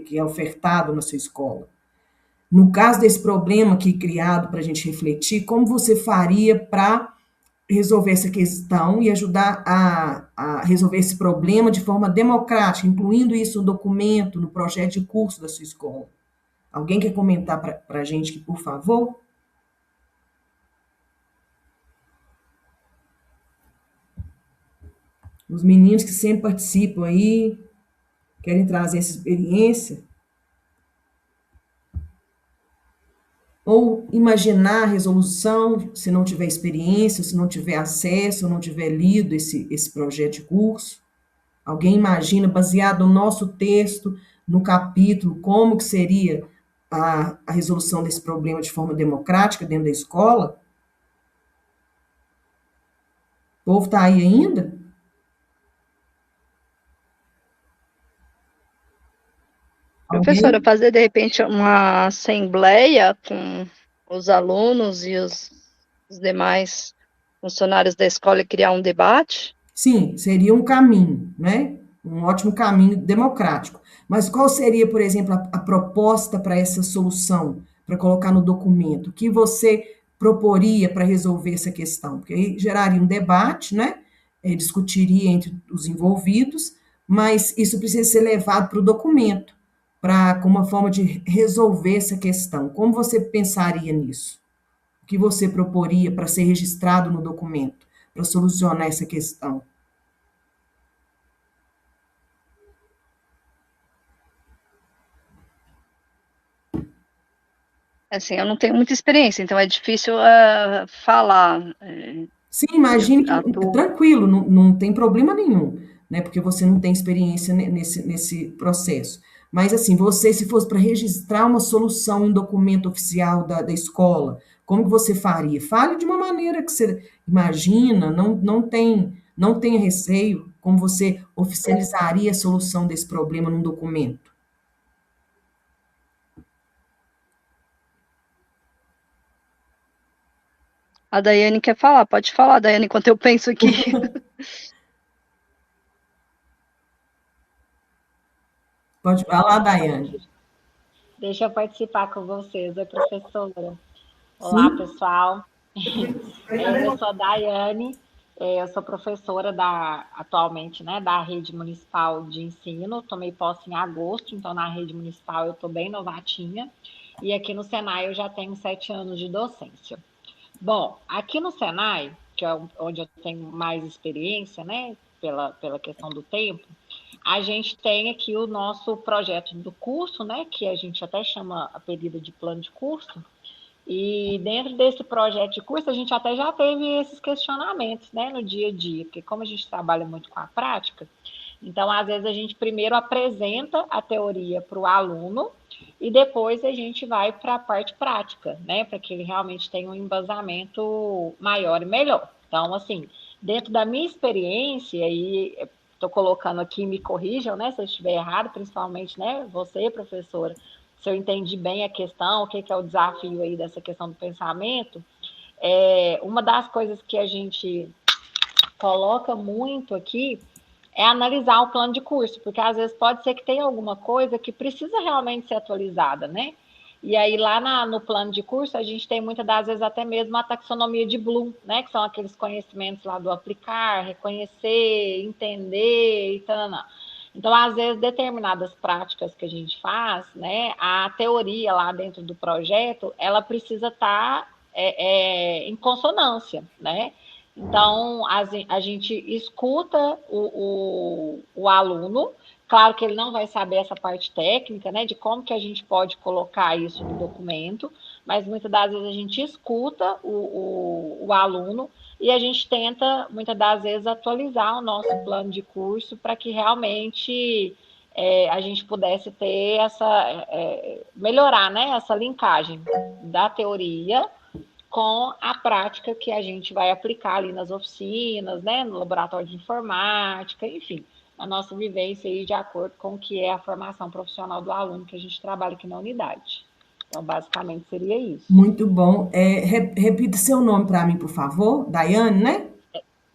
que é ofertado na sua escola. No caso desse problema aqui criado para a gente refletir, como você faria para resolver essa questão e ajudar a resolver esse problema de forma democrática, incluindo isso no documento, no projeto de curso da sua escola? Alguém quer comentar para a gente, por favor? Os meninos que sempre participam aí, querem trazer essa experiência? Ou imaginar a resolução, se não tiver experiência, se não tiver acesso, ou não tiver lido esse projeto de curso. Alguém imagina, baseado no nosso texto, no capítulo, como que seria a resolução desse problema de forma democrática dentro da escola? O povo está aí ainda? Professora, fazer de repente uma assembleia com os alunos e os demais funcionários da escola e criar um debate? Sim, seria um caminho, né? Um ótimo caminho democrático. Mas qual seria, por exemplo, a proposta para essa solução, para colocar no documento? O que você proporia para resolver essa questão? Porque aí geraria um debate, né? Discutiria entre os envolvidos, mas isso precisa ser levado para o documento, como uma forma de resolver essa questão. Como você pensaria nisso? O que você proporia para ser registrado no documento, para solucionar essa questão? Assim, eu não tenho muita experiência, então é difícil falar. Sim, imagine que tranquilo, não tem problema nenhum, né? Porque você não tem experiência nesse processo. Mas, assim, você, se fosse para registrar uma solução em documento oficial da escola, como que você faria? Fale de uma maneira que você imagina, não tenha receio, como você oficializaria a solução desse problema num documento. A Daiane quer falar, pode falar, Daiane, enquanto eu penso aqui. Pode falar, Daiane. Deixa eu participar com vocês, professora. Olá, Sim. pessoal. Eu sou a Daiane, eu sou professora atualmente, né, da Rede Municipal de Ensino. Tomei posse em agosto, então na Rede Municipal eu estou bem novatinha. E aqui no Senai eu já tenho 7 anos de docência. Bom, aqui no Senai, que é onde eu tenho mais experiência, né, pela questão do tempo, a gente tem aqui o nosso projeto do curso, né, que a gente até chama apelido de plano de curso, e dentro desse projeto de curso a gente até já teve esses questionamentos, né, no dia a dia, porque como a gente trabalha muito com a prática, então às vezes a gente primeiro apresenta a teoria para o aluno e depois a gente vai para a parte prática, né, para que ele realmente tenha um embasamento maior e melhor. Então, assim, dentro da minha experiência, e estou colocando aqui, me corrijam, né, se eu estiver errado, principalmente, né, você, professora, se eu entendi bem a questão, o que é o desafio aí dessa questão do pensamento, uma das coisas que a gente coloca muito aqui é analisar o plano de curso, porque às vezes pode ser que tenha alguma coisa que precisa realmente ser atualizada, né? E aí, lá no plano de curso, a gente tem muitas das vezes até mesmo a taxonomia de Bloom, né? Que são aqueles conhecimentos lá do aplicar, reconhecer, entender e tal. Então, às vezes, determinadas práticas que a gente faz, né? A teoria lá dentro do projeto, ela precisa estar em consonância, né? Então, a gente escuta o aluno. Claro que ele não vai saber essa parte técnica, né, de como que a gente pode colocar isso no documento, mas muitas das vezes a gente escuta o aluno e a gente tenta, muitas das vezes, atualizar o nosso plano de curso para que realmente a gente pudesse ter melhorar, né, essa linkagem da teoria com a prática que a gente vai aplicar ali nas oficinas, né, no laboratório de informática, enfim, a nossa vivência aí de acordo com o que é a formação profissional do aluno que a gente trabalha aqui na unidade. Então, basicamente, seria isso. Muito bom. Repita seu nome para mim, por favor. Daiane, né?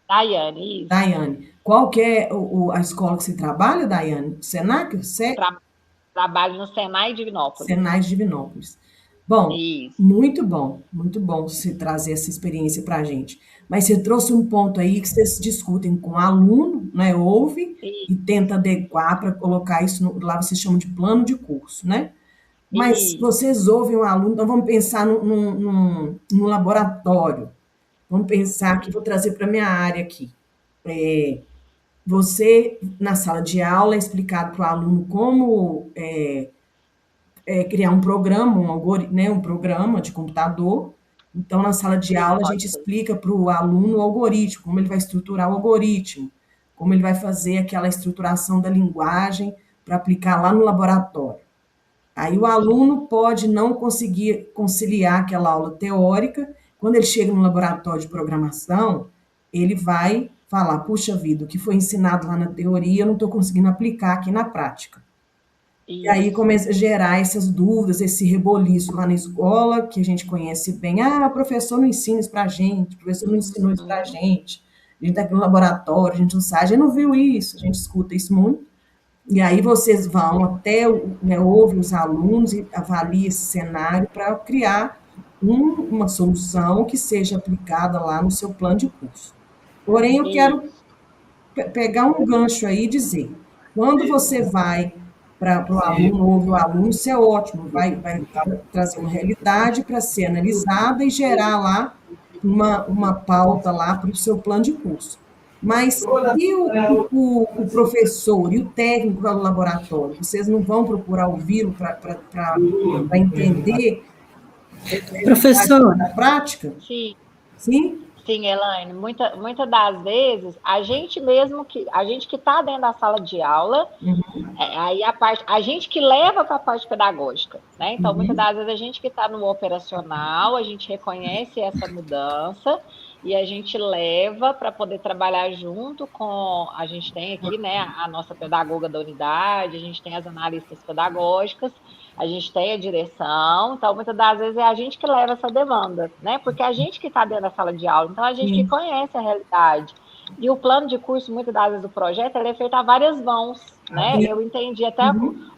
Daiane, isso. Daiane. Qual que é a escola que você trabalha, Daiane? Senac? Trabalho no Senai Divinópolis. Senai Divinópolis. Bom, isso. muito bom você trazer essa experiência para a gente. Mas você trouxe um ponto aí que vocês discutem com o aluno, né? Ouve e tenta adequar para colocar isso lá, vocês chamam de plano de curso, né? Mas vocês ouvem o aluno, então vamos pensar num laboratório. Vamos pensar que vou trazer para a minha área aqui. Você, na sala de aula, é explicado para o aluno como criar um programa, um programa de computador. Então, na sala de aula, a gente explica para o aluno o algoritmo, como ele vai estruturar o algoritmo, como ele vai fazer aquela estruturação da linguagem para aplicar lá no laboratório. Aí o aluno pode não conseguir conciliar aquela aula teórica. Quando ele chega no laboratório de programação, ele vai falar, puxa vida, o que foi ensinado lá na teoria, eu não estou conseguindo aplicar aqui na prática. E aí começa a gerar essas dúvidas, esse reboliço lá na escola, que a gente conhece bem. O professor não ensina isso para a gente, o professor não ensinou isso para a gente está aqui no laboratório, a gente não sabe, a gente não viu isso, a gente escuta isso muito. E aí vocês vão até, ouvem os alunos e avaliam esse cenário para criar uma solução que seja aplicada lá no seu plano de curso. Porém, eu quero pegar um gancho aí e dizer, quando você vai para o aluno, ouve o aluno, isso é ótimo, vai trazer uma realidade para ser analisada e gerar lá uma pauta lá para o seu plano de curso. Mas e o professor e o técnico do laboratório? Vocês não vão procurar ouvi-lo para entender a prática? Sim. Sim? Sim, Elaine, muitas das vezes, a gente que está dentro da sala de aula, aí a gente que leva para a parte pedagógica, né? Então, muitas das vezes, a gente que está no operacional, a gente reconhece essa mudança e a gente leva para poder trabalhar junto com, a gente tem aqui, né, a nossa pedagoga da unidade, a gente tem as analistas pedagógicas, a gente tem a direção, então muitas das vezes é a gente que leva essa demanda, né? Porque a gente que está dentro da sala de aula, então a gente que conhece a realidade. E o plano de curso, muitas das vezes, do projeto, ele é feito a várias mãos, né? Eu entendi até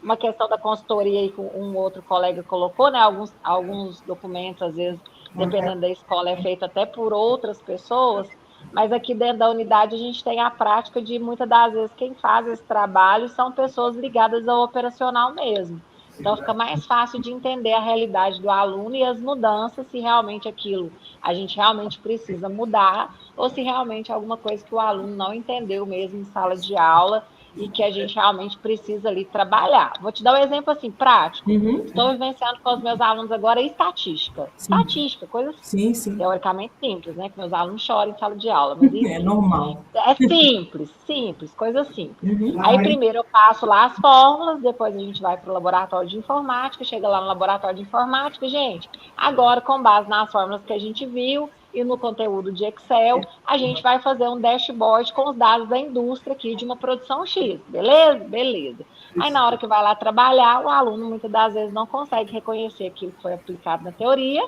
uma questão da consultoria aí que um outro colega colocou, né? Alguns documentos, às vezes, dependendo da escola, é feito até por outras pessoas, mas aqui dentro da unidade a gente tem a prática de, muitas das vezes, quem faz esse trabalho são pessoas ligadas ao operacional mesmo. Então, fica mais fácil de entender a realidade do aluno e as mudanças, se realmente aquilo a gente realmente precisa mudar, ou se realmente é alguma coisa que o aluno não entendeu mesmo em sala de aula e que a gente realmente precisa ali trabalhar. Vou te dar um exemplo assim, prático. Estou vivenciando com os meus alunos agora estatística. Sim. Estatística, coisa Sim, sim. teoricamente simples, né? Que meus alunos choram em sala de aula, mas enfim. É normal. É simples, coisa simples. Aí primeiro eu passo lá as fórmulas, depois a gente vai para o laboratório de informática, chega lá no laboratório de informática, gente, agora com base nas fórmulas que a gente viu e no conteúdo de Excel, a gente vai fazer um dashboard com os dados da indústria aqui de uma produção X, beleza? Beleza. Aí na hora que vai lá trabalhar, o aluno muitas das vezes não consegue reconhecer aquilo que foi aplicado na teoria,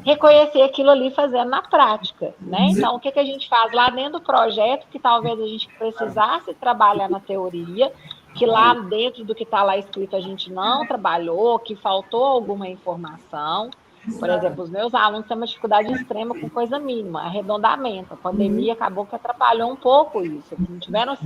reconhecer aquilo ali fazendo na prática, né? Então, o que a gente faz lá dentro do projeto, que talvez a gente precisasse trabalhar na teoria, que lá dentro do que está lá escrito a gente não trabalhou, que faltou alguma informação. Por exemplo, os meus alunos têm uma dificuldade extrema com coisa mínima, arredondamento. A pandemia acabou que atrapalhou um pouco isso. Eles não tiveram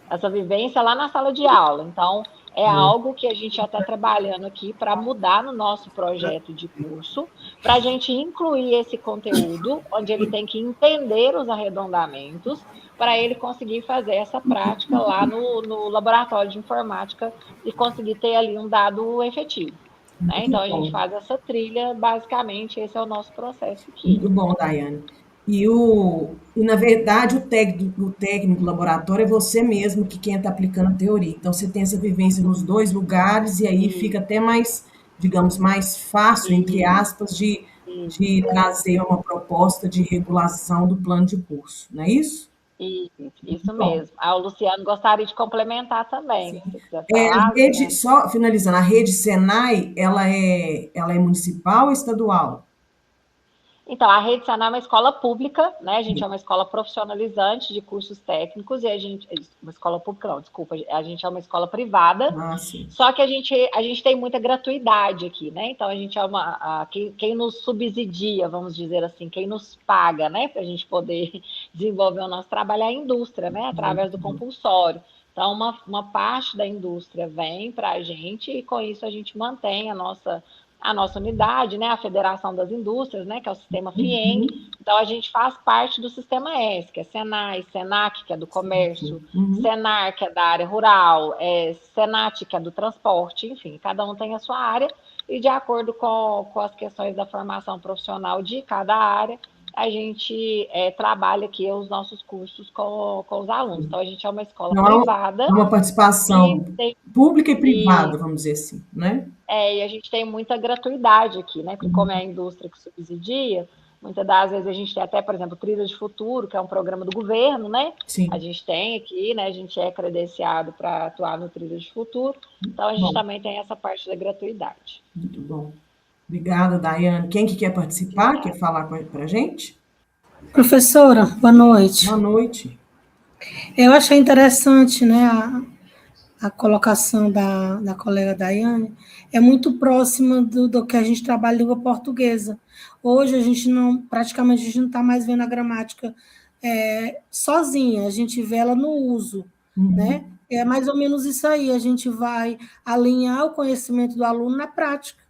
essa vivência lá na sala de aula. Então, é algo que a gente já está trabalhando aqui para mudar no nosso projeto de curso, para a gente incluir esse conteúdo, onde ele tem que entender os arredondamentos, para ele conseguir fazer essa prática lá no laboratório de informática e conseguir ter ali um dado efetivo. Né? Então, a gente faz essa trilha, basicamente, esse é o nosso processo aqui. Muito bom, Daiane. E na verdade, o técnico do laboratório é você mesmo quem está aplicando a teoria. Então, você tem essa vivência nos dois lugares e aí fica até mais, digamos, mais fácil, entre aspas, de trazer uma proposta de regulação do plano de curso, não é isso? Isso mesmo. O Luciano gostaria de complementar também, se quiser falar. Né? Só finalizando, a rede Senai, ela é municipal ou estadual? Então, a Rede Senai é uma escola pública, né? A gente é uma escola profissionalizante de cursos técnicos e a gente... Uma escola pública não, desculpa. A gente é uma escola privada, só que a gente tem muita gratuidade aqui, né? Então, a gente é quem nos subsidia, vamos dizer assim, quem nos paga, né? Para a gente poder desenvolver o nosso trabalho é a indústria, né? Através do compulsório. Então, uma parte da indústria vem para a gente e com isso a gente mantém a nossa unidade, né, a Federação das Indústrias, né, que é o sistema FIENG. Então, a gente faz parte do sistema S, que é Senai, Senac, que é do comércio, Senar, que é da área rural, Senat, que é do transporte, enfim, cada um tem a sua área, e de acordo com as questões da formação profissional de cada área, a gente trabalha aqui os nossos cursos com os alunos. Então, a gente é uma escola privada. Uma participação pública e privada, vamos dizer assim, né? E a gente tem muita gratuidade aqui, né? Porque como é a indústria que subsidia, muitas das vezes a gente tem até, por exemplo, Trilha de Futuro, que é um programa do governo, né? Sim. A gente tem aqui, né? A gente é credenciado para atuar no Trilha de Futuro. Então, a gente também tem essa parte da gratuidade. Muito bom. Obrigada, Daiane. Quem que quer participar, quer falar para a gente? Professora, boa noite. Boa noite. Eu achei interessante, né, a colocação da colega Daiane, é muito próxima do que a gente trabalha em língua portuguesa. Hoje, praticamente, a gente não está mais vendo a gramática sozinha, a gente vê ela no uso, né? É mais ou menos isso aí, a gente vai alinhar o conhecimento do aluno na prática,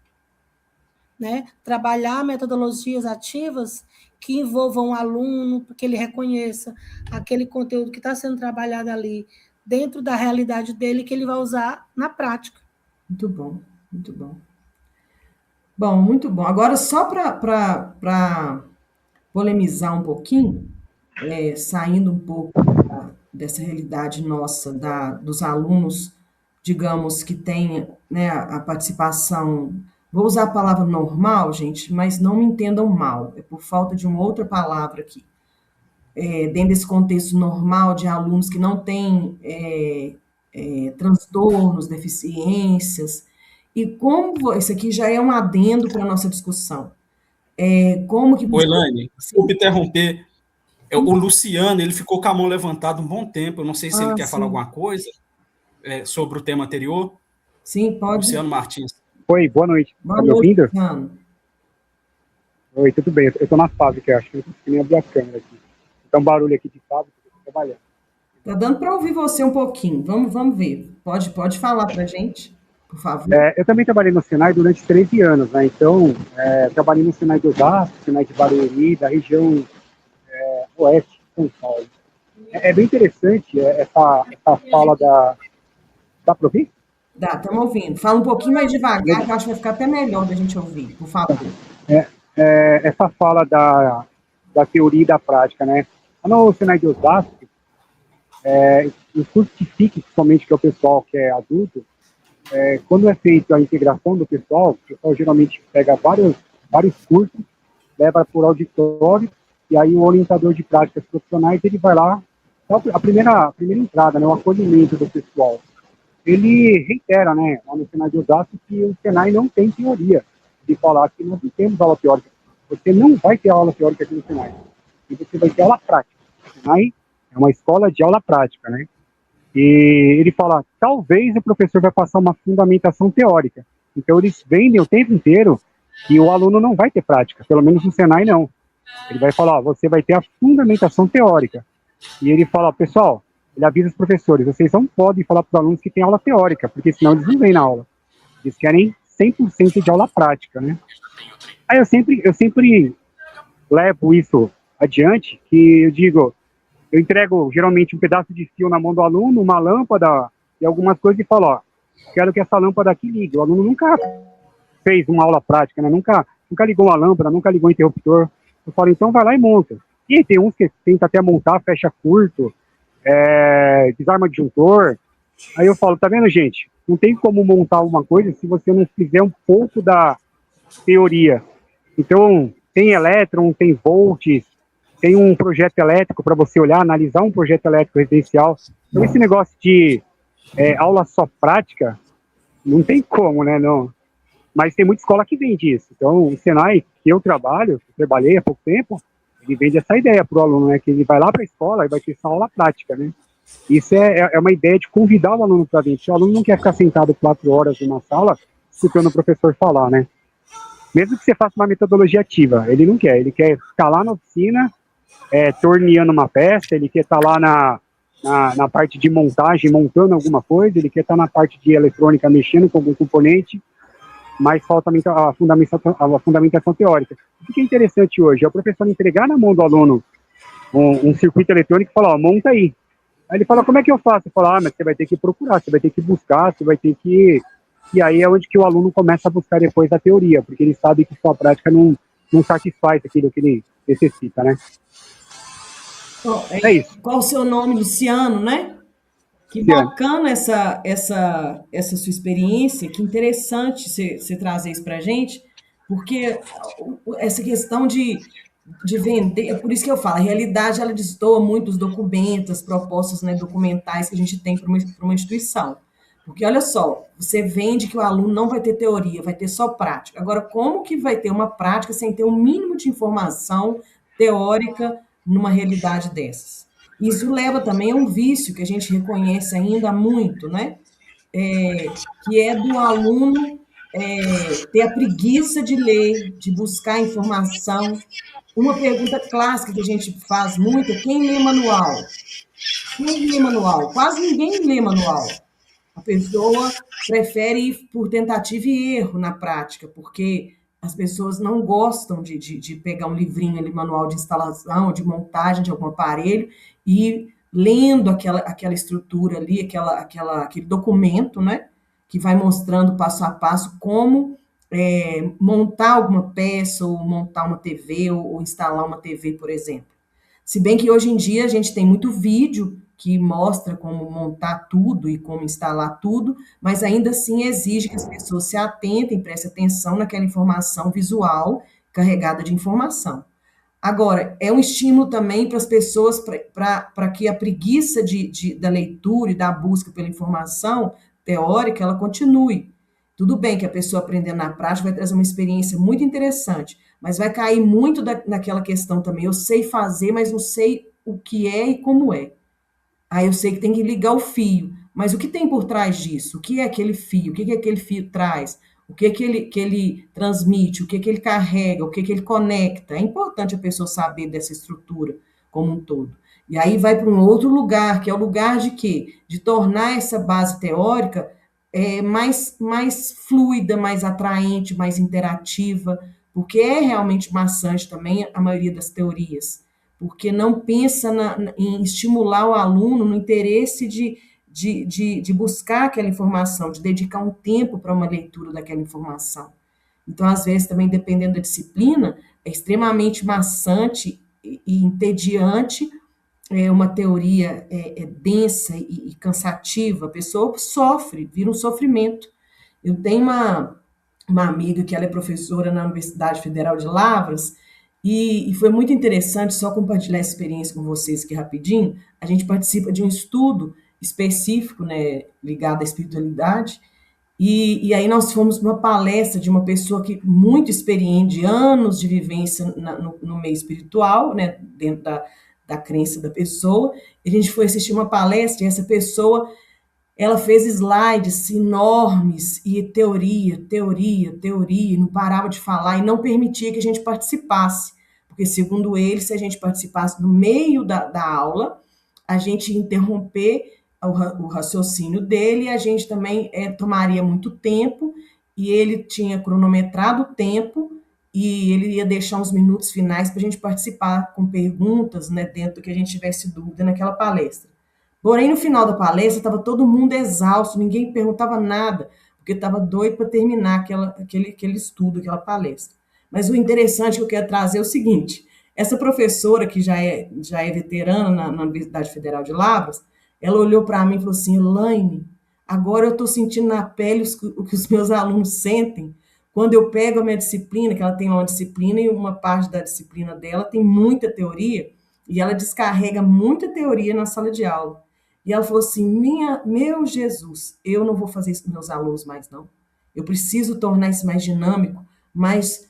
né? Trabalhar metodologias ativas que envolvam o aluno, que ele reconheça aquele conteúdo que está sendo trabalhado ali dentro da realidade dele, que ele vai usar na prática. Muito bom, muito bom. Bom, muito bom. Agora, só para polemizar um pouquinho, saindo um pouco dessa realidade nossa, dos alunos, digamos, que têm, né, a participação... Vou usar a palavra normal, gente, mas não me entendam mal, é por falta de uma outra palavra aqui. Dentro desse contexto normal de alunos que não têm transtornos, deficiências, e como isso aqui já é um adendo para a nossa discussão. Como que... Oi, Elaine, desculpa interromper. O Luciano, ele ficou com a mão levantada um bom tempo, eu não sei se ele quer falar alguma coisa sobre o tema anterior. Sim, pode. Luciano Martins. Oi, boa noite. Boa noite, ouvindo? Luciano. Oi, tudo bem. Eu estou na fábrica, acho que não consegui nem abrir a câmera aqui. Então, barulho aqui de fábrica, eu estou trabalhando. Está dando para ouvir você um pouquinho. Vamos ver. Pode falar para a gente, por por favor. Eu também trabalhei no Senai durante 13 anos, né? Então, trabalhei no Senai de Osasco, Senai de Barueri, da região oeste de São Paulo. É bem interessante essa fala da... Dá para ouvir? Dá, estamos ouvindo. Fala um pouquinho mais devagar, que eu acho que vai ficar até melhor da gente ouvir, por favor. Essa fala da teoria e da prática, né? No Senai de Osasco, os cursos de FIC, principalmente, que é o pessoal que é adulto, quando é feita a integração do pessoal, o pessoal geralmente pega vários cursos, leva por auditório, e aí o orientador de práticas profissionais, ele vai lá, a primeira entrada, né, o acolhimento do pessoal. Ele reitera, né, lá no Senai de Osasco, que o Senai não tem teoria, de falar que nós não temos aula teórica. Você não vai ter aula teórica aqui no Senai, e você vai ter aula prática. O Senai é uma escola de aula prática, né? E ele fala, talvez o professor vai passar uma fundamentação teórica. Então, eles vendem o tempo inteiro que o aluno não vai ter prática, pelo menos no Senai não. Ele vai falar, você vai ter a fundamentação teórica. E ele fala, pessoal, ele avisa os professores, vocês não podem falar para os alunos que tem aula teórica, porque senão eles não vêm na aula. Eles querem 100% de aula prática, né? Aí eu sempre levo isso adiante, que eu digo, eu entrego geralmente um pedaço de fio na mão do aluno, uma lâmpada e algumas coisas e falo, ó, quero que essa lâmpada aqui ligue. O aluno nunca fez uma aula prática, né? Nunca ligou uma lâmpada, nunca ligou um interruptor. Eu falo, então vai lá e monta. E tem uns que tenta até montar, fecha curto, desarma disjuntor. Aí eu falo, tá vendo, gente? Não tem como montar uma coisa se você não fizer um pouco da teoria. Então, tem elétron, tem volts, tem um projeto elétrico para você olhar, analisar um projeto elétrico residencial. Então, esse negócio de aula só prática, não tem como, né? Não. Mas tem muita escola que vende isso. Então, o Senai, que eu trabalhei há pouco tempo, ele vende essa ideia para o aluno, né? Que ele vai lá para a escola e vai ter essa aula prática, né? Isso é uma ideia de convidar o aluno para dentro. O aluno não quer ficar sentado 4 horas numa sala escutando o professor falar, né? Mesmo que você faça uma metodologia ativa, ele não quer. Ele quer ficar lá na oficina, torneando uma peça, ele quer estar lá na parte de montagem, montando alguma coisa, ele quer estar na parte de eletrônica, mexendo com algum componente, mas falta a fundamentação teórica. O que é interessante hoje é o professor entregar na mão do aluno um circuito eletrônico e falar, ó, monta aí. Aí ele fala, como é que eu faço? Eu falo, mas você vai ter que procurar, você vai ter que buscar, você vai ter que... E aí é onde que o aluno começa a buscar depois a teoria, porque ele sabe que sua prática não satisfaz aquilo que ele necessita, né? Bom, é isso. Qual o seu nome, Luciano, né? Que bacana essa sua experiência, que interessante você trazer isso para a gente, porque essa questão de vender, é por isso que eu falo, a realidade ela destoa muito dos documentos, propostas, né, documentais que a gente tem para uma instituição. Porque, olha só, você vende que o aluno não vai ter teoria, vai ter só prática. Agora, como que vai ter uma prática sem ter um mínimo de informação teórica numa realidade dessas? Isso leva também a um vício que a gente reconhece ainda muito, né? Que é do aluno ter a preguiça de ler, de buscar informação. Uma pergunta clássica que a gente faz muito é quem lê manual? Quem lê manual? Quase ninguém lê manual. A pessoa prefere ir por tentativa e erro na prática, porque as pessoas não gostam de pegar um livrinho ali, manual de instalação, de montagem de algum aparelho, e ir lendo aquela estrutura ali, aquele documento, né, que vai mostrando passo a passo como montar alguma peça, ou montar uma TV, ou instalar uma TV, por exemplo. Se bem que hoje em dia a gente tem muito vídeo que mostra como montar tudo e como instalar tudo, mas ainda assim exige que as pessoas se atentem, prestem atenção naquela informação visual carregada de informação. Agora, é um estímulo também para as pessoas, para que a preguiça da leitura e da busca pela informação teórica, ela continue. Tudo bem que a pessoa aprendendo na prática vai trazer uma experiência muito interessante, mas vai cair muito naquela questão também, eu sei fazer, mas não sei o que é e como é. Aí eu sei que tem que ligar o fio, mas o que tem por trás disso? O que é aquele fio? O que aquele fio traz? O que ele transmite? O que ele carrega? O que ele conecta? É importante a pessoa saber dessa estrutura como um todo. E aí vai para um outro lugar, que é o lugar de quê? De tornar essa base teórica mais fluida, mais atraente, mais interativa, porque é realmente maçante também a maioria das teorias, porque não pensa em estimular o aluno no interesse de buscar aquela informação, de dedicar um tempo para uma leitura daquela informação. Então, às vezes, também, dependendo da disciplina, é extremamente maçante e entediante, uma teoria densa e cansativa, a pessoa sofre, vira um sofrimento. Eu tenho uma amiga que ela é professora na Universidade Federal de Lavras, e foi muito interessante só compartilhar essa experiência com vocês aqui rapidinho. A gente participa de um estudo específico, né, ligado à espiritualidade, e aí nós fomos para uma palestra de uma pessoa que muito experiente, de anos de vivência no meio espiritual, né, dentro da crença da pessoa. E a gente foi assistir uma palestra e essa pessoa, ela fez slides enormes e teoria, não parava de falar e não permitia que a gente participasse, porque segundo ele, se a gente participasse no meio da aula, a gente ia interromper o raciocínio dele, e a gente também tomaria muito tempo, e ele tinha cronometrado o tempo, e ele ia deixar uns minutos finais para a gente participar com perguntas, né, dentro do que a gente tivesse dúvida naquela palestra. Porém, no final da palestra, estava todo mundo exausto, ninguém perguntava nada, porque estava doido para terminar aquele estudo, aquela palestra. Mas o interessante que eu quero trazer é o seguinte: essa professora, que já é veterana na Universidade Federal de Lavras, ela olhou para mim e falou assim: Elaine, agora eu estou sentindo na pele o que os meus alunos sentem quando eu pego a minha disciplina, que ela tem lá uma disciplina, e uma parte da disciplina dela tem muita teoria, e ela descarrega muita teoria na sala de aula. E ela falou assim: meu Jesus, eu não vou fazer isso com meus alunos mais, não. Eu preciso tornar isso mais dinâmico, mais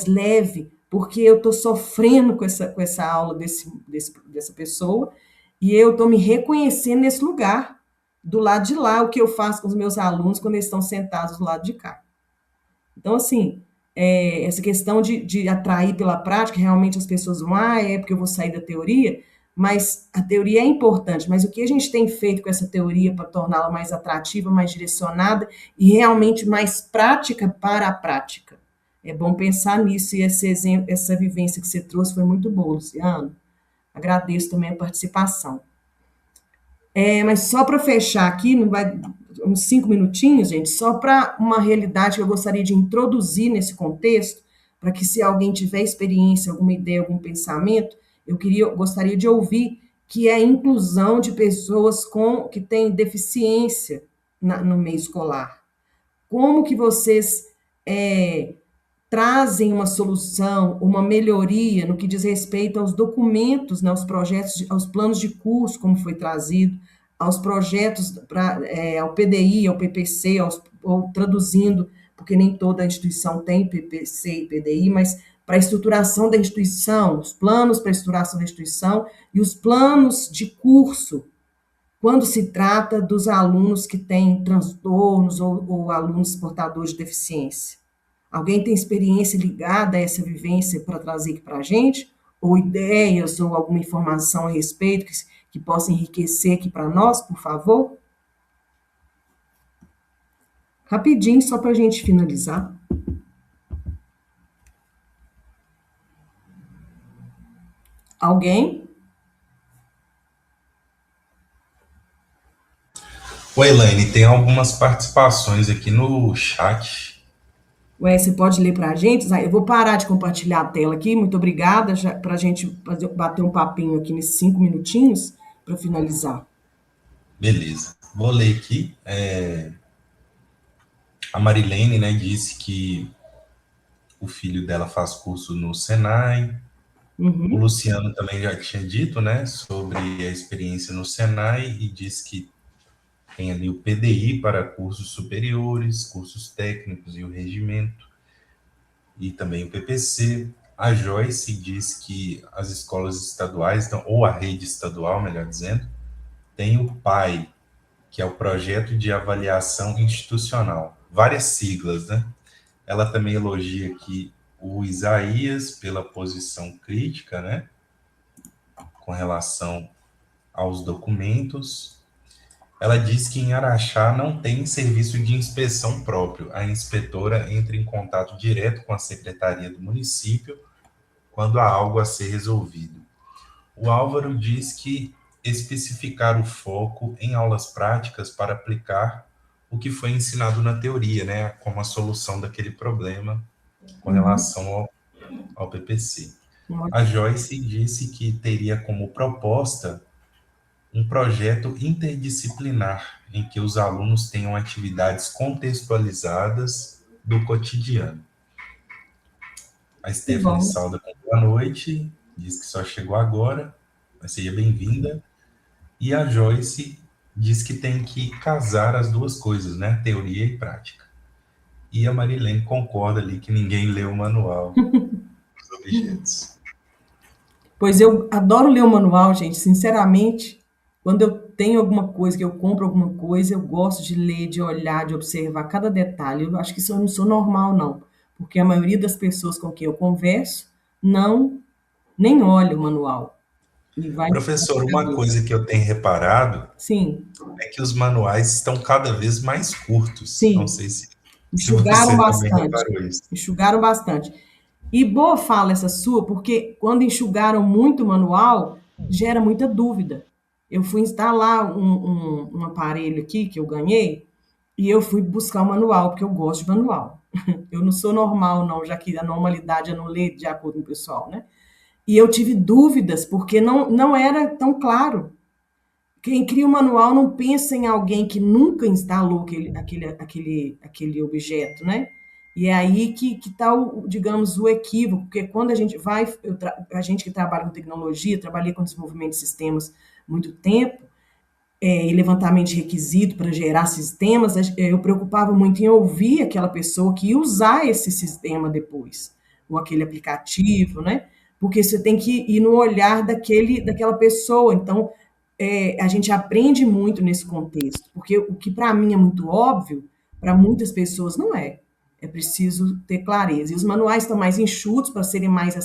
leve, porque eu estou sofrendo com essa aula dessa pessoa, e eu estou me reconhecendo nesse lugar, do lado de lá, o que eu faço com os meus alunos quando eles estão sentados do lado de cá. Então, assim, essa questão de atrair pela prática, realmente as pessoas vão, é porque eu vou sair da teoria, mas a teoria é importante, mas o que a gente tem feito com essa teoria para torná-la mais atrativa, mais direcionada e realmente mais prática para a prática? É bom pensar nisso, e essa vivência que você trouxe foi muito boa, Luciano. Agradeço também a participação. Mas só para fechar aqui, não vai uns 5 minutinhos, gente, só para uma realidade que eu gostaria de introduzir nesse contexto, para que, se alguém tiver experiência, alguma ideia, algum pensamento, gostaria de ouvir, que é a inclusão de pessoas que têm deficiência no meio escolar. Como que vocês trazem uma solução, uma melhoria no que diz respeito aos documentos, né, aos projetos, aos planos de curso, como foi trazido, aos projetos ao PDI, ao PPC, ou traduzindo, porque nem toda instituição tem PPC e PDI, mas para a estruturação da instituição, os planos para a estruturação da instituição e os planos de curso, quando se trata dos alunos que têm transtornos ou alunos portadores de deficiência. Alguém tem experiência ligada a essa vivência para trazer aqui para a gente? Ou ideias, ou alguma informação a respeito que possa enriquecer aqui para nós, por favor? Rapidinho, só para a gente finalizar. Alguém? Oi, Elaine, tem algumas participações aqui no chat. Você pode ler para a gente? Eu vou parar de compartilhar a tela aqui, muito obrigada, para a gente bater um papinho aqui nesses 5 minutinhos, para finalizar. Beleza, vou ler aqui. A Marilene, né, disse que o filho dela faz curso no Senai. O Luciano também já tinha dito, né, sobre a experiência no Senai, e disse que tem ali o PDI para cursos superiores, cursos técnicos e o regimento, e também o PPC. A Joyce diz que as escolas estaduais, ou a rede estadual, melhor dizendo, tem o PAI, que é o Projeto de Avaliação Institucional. Várias siglas, né? Ela também elogia aqui o Isaías pela posição crítica, né, com relação aos documentos. Ela diz que em Araxá não tem serviço de inspeção próprio. A inspetora entra em contato direto com a secretaria do município quando há algo a ser resolvido. O Álvaro diz que especificar o foco em aulas práticas para aplicar o que foi ensinado na teoria, né, como a solução daquele problema com relação ao PPC. A Joyce disse que teria como proposta um projeto interdisciplinar em que os alunos tenham atividades contextualizadas do cotidiano. A Stephanie sauda com boa noite, diz que só chegou agora, mas seja bem-vinda. E a Joyce diz que tem que casar as duas coisas, né? Teoria e prática. E a Marilene concorda ali que ninguém leu o manual dos objetos. Pois eu adoro ler o manual, gente, sinceramente. Quando eu tenho alguma coisa, que eu compro alguma coisa, eu gosto de ler, de olhar, de observar cada detalhe. Eu acho que isso eu não sou normal, não. Porque a maioria das pessoas com quem eu converso nem olha o manual. E vai... Professor, uma coisa que eu tenho reparado Sim. é que os manuais estão cada vez mais curtos. Sim. Não sei se enxugaram você também bastante. reparou isso. Enxugaram bastante. E boa fala essa sua, porque quando enxugaram muito o manual, gera muita dúvida. Eu fui instalar um aparelho aqui que eu ganhei, e eu fui buscar o manual, porque eu gosto de manual. Eu não sou normal, não, já que a normalidade é não ler de acordo com o pessoal, né? E eu tive dúvidas, porque não era tão claro. Quem cria o manual não pensa em alguém que nunca instalou aquele objeto, né? E é aí que está, digamos, o equívoco, porque quando a gente vai, a gente que trabalha com tecnologia, trabalhei com desenvolvimento de sistemas muito tempo, e levantamento de requisito para gerar sistemas, eu preocupava muito em ouvir aquela pessoa que ia usar esse sistema depois, ou aquele aplicativo, né? Porque você tem que ir no olhar daquela pessoa. Então, a gente aprende muito nesse contexto, porque o que para mim é muito óbvio, para muitas pessoas não é. É preciso ter clareza. E os manuais estão mais enxutos para serem mais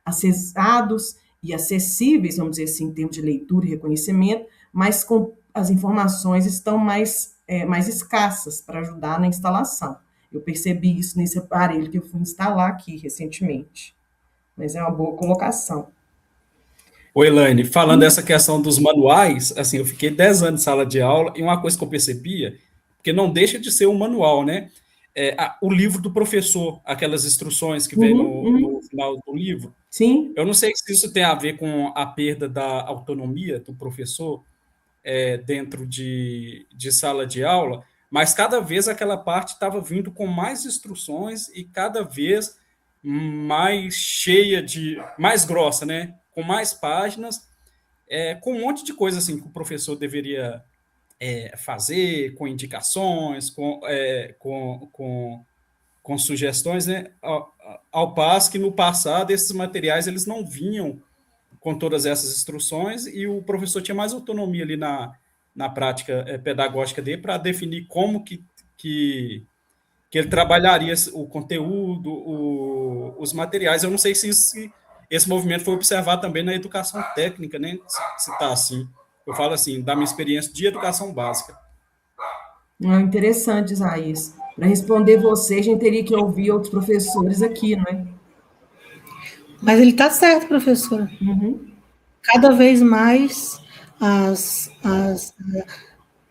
acessados e acessíveis, vamos dizer assim, em termos de leitura e reconhecimento, mas as informações estão mais escassas para ajudar na instalação. Eu percebi isso nesse aparelho que eu fui instalar aqui recentemente. Mas é uma boa colocação. Ô, Elaine, falando dessa questão dos manuais, assim, eu fiquei 10 anos em sala de aula, e uma coisa que eu percebia, porque não deixa de ser um manual, né? O livro do professor, aquelas instruções que vem no final do livro. Sim. Eu não sei se isso tem a ver com a perda da autonomia do professor dentro de sala de aula, mas cada vez aquela parte estava vindo com mais instruções e cada vez mais cheia mais grossa, né? Com mais páginas, com um monte de coisa assim que o professor deveria fazer, com indicações, com sugestões, né? Ao passo que no passado esses materiais eles não vinham com todas essas instruções e o professor tinha mais autonomia ali na prática pedagógica dele para definir como que ele trabalharia o conteúdo, os materiais. Eu não sei se esse movimento foi observado também na educação técnica, né? Se está assim. Eu falo assim, da minha experiência de educação básica. Interessante, Isaías. Para responder você, a gente teria que ouvir outros professores aqui, não é? Mas ele está certo, professora. Cada vez mais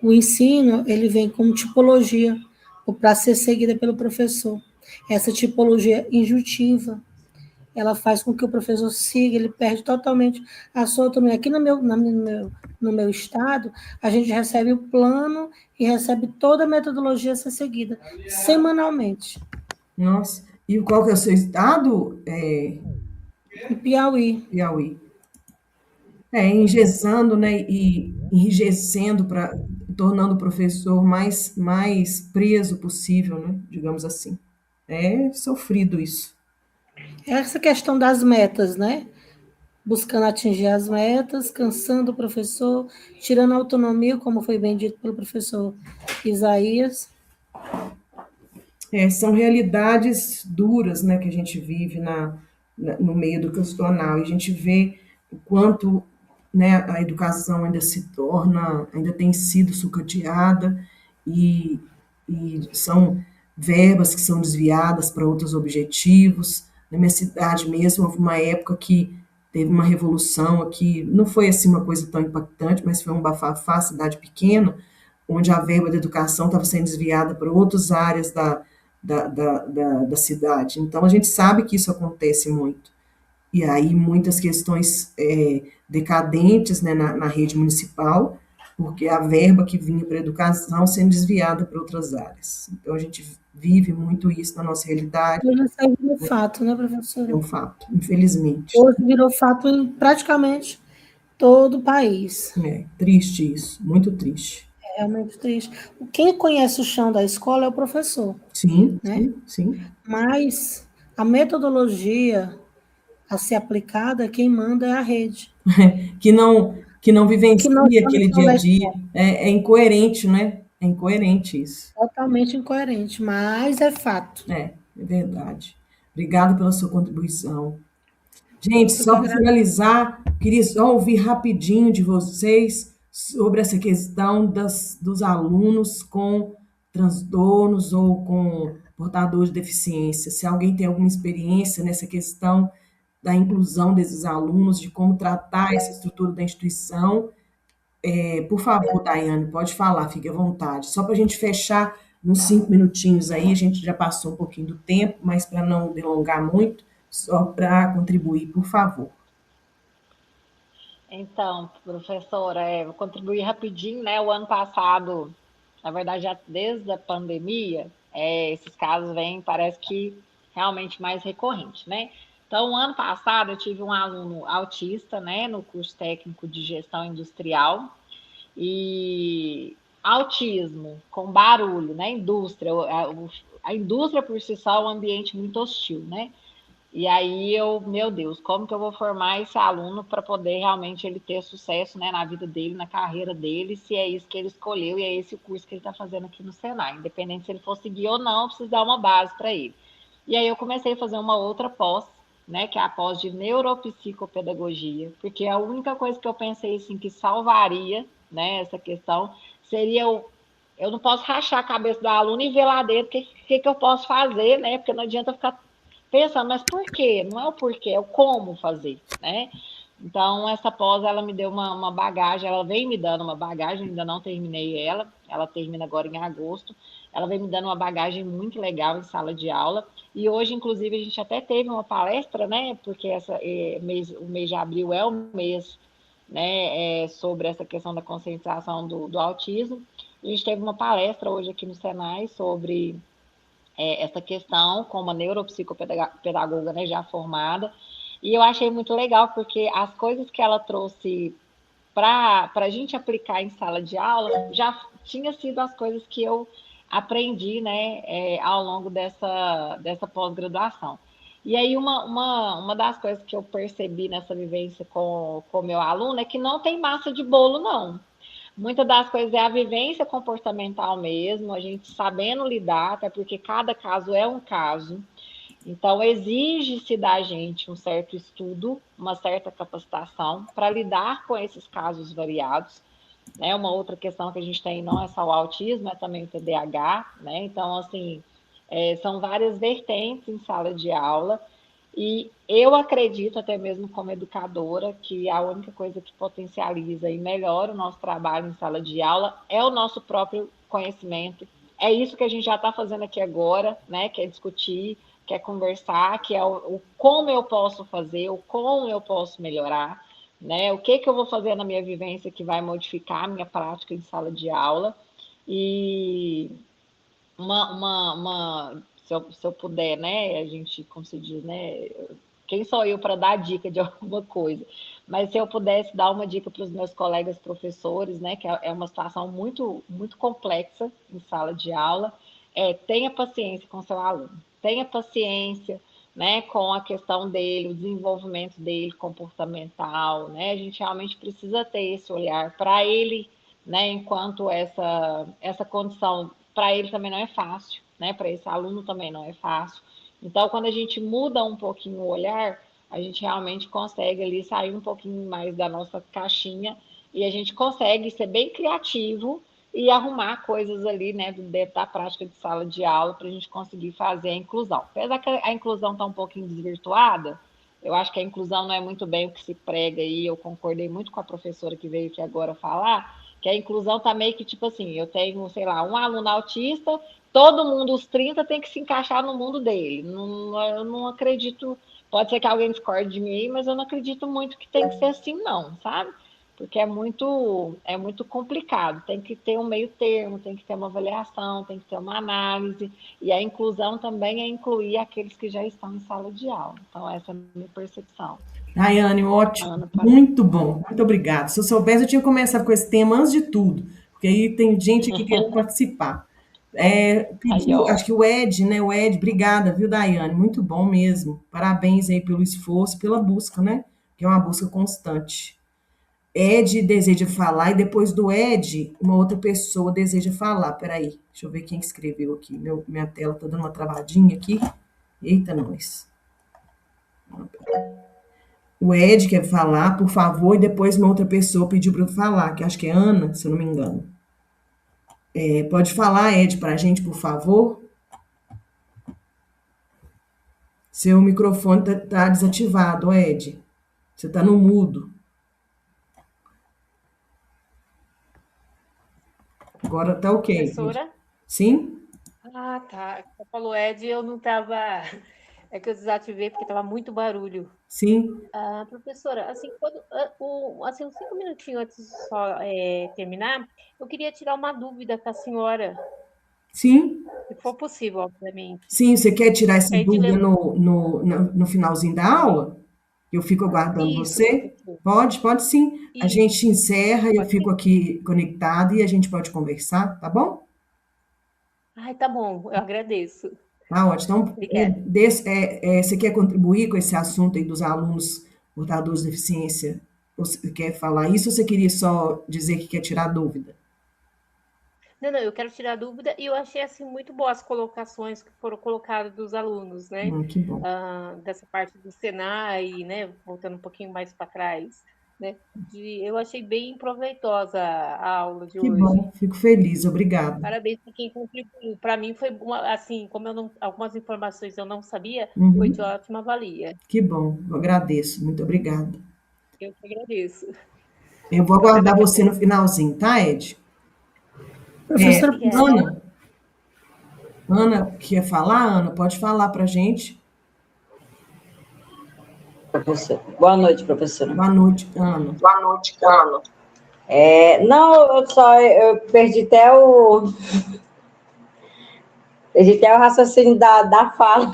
o ensino ele vem como tipologia para ser seguida pelo professor. Essa tipologia intuitiva, ela faz com que o professor siga, ele perde totalmente a sua autonomia. Aqui no meu estado, a gente recebe o plano e recebe toda a metodologia a ser seguida, semanalmente. Nossa, e qual que é o seu estado? Em Piauí. Piauí. Engessando, né, e enrijecendo, tornando o professor mais preso possível, né, digamos assim. É sofrido isso. Essa questão das metas, né? Buscando atingir as metas, cansando o professor, tirando a autonomia, como foi bem dito pelo professor Isaías. São realidades duras, né, que a gente vive no meio educacional, e a gente vê o quanto né, a educação ainda tem sido sucateada e, e são verbas que são desviadas para outros objetivos. Na minha cidade mesmo, houve uma época que teve uma revolução aqui, não foi assim uma coisa tão impactante, mas foi um bafafá, cidade pequena, onde a verba da educação estava sendo desviada para outras áreas da cidade. Então, a gente sabe que isso acontece muito. E aí, muitas questões decadentes, né, na rede municipal, porque a verba que vinha para a educação sendo desviada para outras áreas. Então, a gente vive muito isso na nossa realidade. Hoje isso aí virou fato, né, É professora? um fato, infelizmente. Hoje virou fato em praticamente todo o país. É triste isso, muito triste. É realmente triste. Quem conhece o chão da escola é o professor, Sim, né? sim. Mas a metodologia a ser aplicada, quem manda é a rede. Que não Que não vivencia está no aquele chão dia a da dia. escola. É incoerente, né? É incoerente isso. Totalmente incoerente, mas é fato. É verdade. Obrigada pela sua contribuição. Gente, Eu que só para agradeço. finalizar, queria só ouvir rapidinho de vocês sobre essa questão dos alunos com transtornos ou com portadores de deficiência. Se alguém tem alguma experiência nessa questão da inclusão desses alunos, de como tratar essa estrutura da instituição, por favor, Daiane, pode falar, fique à vontade. Só para a gente fechar uns 5 minutinhos aí, a gente já passou um pouquinho do tempo, mas para não delongar muito, só para contribuir, por favor. Então, professora, vou contribuir rapidinho, né? O ano passado, na verdade, já desde a pandemia, esses casos vêm, parece que realmente mais recorrente, né? Então, o ano passado eu tive um aluno autista, né, no curso técnico de gestão industrial, e autismo com barulho, né? Indústria, a indústria por si só é um ambiente muito hostil, né? E aí meu Deus, como que eu vou formar esse aluno para poder realmente ele ter sucesso, né, na vida dele, na carreira dele, se é isso que ele escolheu e é esse o curso que ele está fazendo aqui no Senai. Independente se ele for seguir ou não, eu preciso dar uma base para ele. E aí eu comecei a fazer uma outra pós, né, que é a pós de neuropsicopedagogia, porque a única coisa que eu pensei assim que salvaria, né, essa questão seria eu não posso rachar a cabeça do aluno e ver lá dentro o que eu posso fazer, né? Porque não adianta ficar pensando, mas por quê? Não é o porquê, é o como fazer, né? Então, essa pós, ela me deu uma bagagem, ela vem me dando uma bagagem, ainda não terminei ela termina agora em agosto, ela vem me dando uma bagagem muito legal em sala de aula, e hoje, inclusive, a gente até teve uma palestra, né, porque o mês de abril é o mês, né, sobre essa questão da conscientização do autismo, e a gente teve uma palestra hoje aqui no Senai sobre essa questão com uma neuropsicopedagoga, né, já formada, e eu achei muito legal, porque as coisas que ela trouxe para a gente aplicar em sala de aula já tinha sido as coisas que eu aprendi, né, ao longo dessa pós-graduação. E aí uma das coisas que eu percebi nessa vivência com o meu aluno é que não tem massa de bolo, não. Muitas das coisas é a vivência comportamental mesmo, a gente sabendo lidar, até porque cada caso é um caso. Então, exige-se da gente um certo estudo, uma certa capacitação para lidar com esses casos variados. Né? Uma outra questão que a gente tem não é só o autismo, é também o TDAH. Né? Então, assim, são várias vertentes em sala de aula. E eu acredito, até mesmo como educadora, que a única coisa que potencializa e melhora o nosso trabalho em sala de aula é o nosso próprio conhecimento. É isso que a gente já está fazendo aqui agora, né? Que é discutir, que é conversar, que é o como eu posso fazer, o como eu posso melhorar, né? O que eu vou fazer na minha vivência que vai modificar a minha prática em sala de aula. E se eu puder, né, a gente, como se diz, né, quem sou eu para dar dica de alguma coisa? Mas se eu pudesse dar uma dica para os meus colegas professores, né, que é uma situação muito, muito complexa em sala de aula, tenha paciência com seu aluno, tenha paciência, né, com a questão dele, o desenvolvimento dele comportamental, né, a gente realmente precisa ter esse olhar para ele, né, enquanto essa condição para ele também não é fácil, né? Para esse aluno também não é fácil. Então, quando a gente muda um pouquinho o olhar, a gente realmente consegue ali sair um pouquinho mais da nossa caixinha e a gente consegue ser bem criativo e arrumar coisas ali, né, dentro da prática de sala de aula para a gente conseguir fazer a inclusão. Apesar que a inclusão está um pouquinho desvirtuada, eu acho que a inclusão não é muito bem o que se prega aí, eu concordei muito com a professora que veio aqui agora falar, que a inclusão está meio que tipo assim, eu tenho, sei lá, um aluno autista, todo mundo, os 30, tem que se encaixar no mundo dele. Não, eu não acredito, pode ser que alguém discorde de mim, mas eu não acredito muito que tem que ser assim, não, sabe? Porque é muito complicado, tem que ter um meio termo, tem que ter uma avaliação, tem que ter uma análise, e a inclusão também é incluir aqueles que já estão em sala de aula. Então, essa é a minha percepção. Daiane, ótimo, muito bom, muito obrigada. Se eu soubesse, eu tinha começado com esse tema antes de tudo, porque aí tem gente aqui querendo participar. Pediu, acho que o Ed, né? O Ed, obrigada, viu, Daiane? Muito bom mesmo. Parabéns aí pelo esforço, pela busca, né? Que é uma busca constante. Ed deseja falar, e depois do Ed, uma outra pessoa deseja falar. Peraí, deixa eu ver quem escreveu aqui. Minha tela tá dando uma travadinha aqui. Eita, nós. O Ed quer falar, por favor, e depois uma outra pessoa pediu para eu falar, que acho que é Ana, se eu não me engano. Pode falar, Ed, para a gente, por favor? Seu microfone tá desativado, Ed. Você está no mudo. Agora tá ok. Professora? Sim? Ah, tá. Você falou Ed, eu não estava... É que eu desativei porque estava muito barulho. Sim. Professora, assim, uns 5 minutinhos antes de só terminar, eu queria tirar uma dúvida com a senhora. Sim. Se for possível, obviamente. Sim, você quer tirar essa dúvida no finalzinho da aula? Eu fico aguardando você? Pode sim. A gente encerra e eu fico aqui conectada e a gente pode conversar, tá bom? Ai, tá bom, eu agradeço. Tá ótimo. Então, você quer contribuir com esse assunto aí dos alunos portadores de deficiência? Você quer falar isso ou você queria só dizer que quer tirar dúvida? Não, eu quero tirar dúvida e eu achei assim muito boas as colocações que foram colocadas dos alunos, né? Que bom. Dessa parte do Senai, né? Voltando um pouquinho mais para trás, né? Eu achei bem proveitosa a aula de hoje. Que bom, fico feliz, obrigada. Parabéns para quem contribuiu. Para mim foi assim, como algumas informações eu não sabia, foi de ótima valia. Que bom, eu agradeço, muito obrigada. Eu que agradeço. Eu vou aguardar você no finalzinho, tá, Ed? Professora, Ana, quer falar? Ana, pode falar para a gente. Boa noite, professora. Boa noite, Ana. Boa noite, Ana. Não, eu perdi até o raciocínio da fala.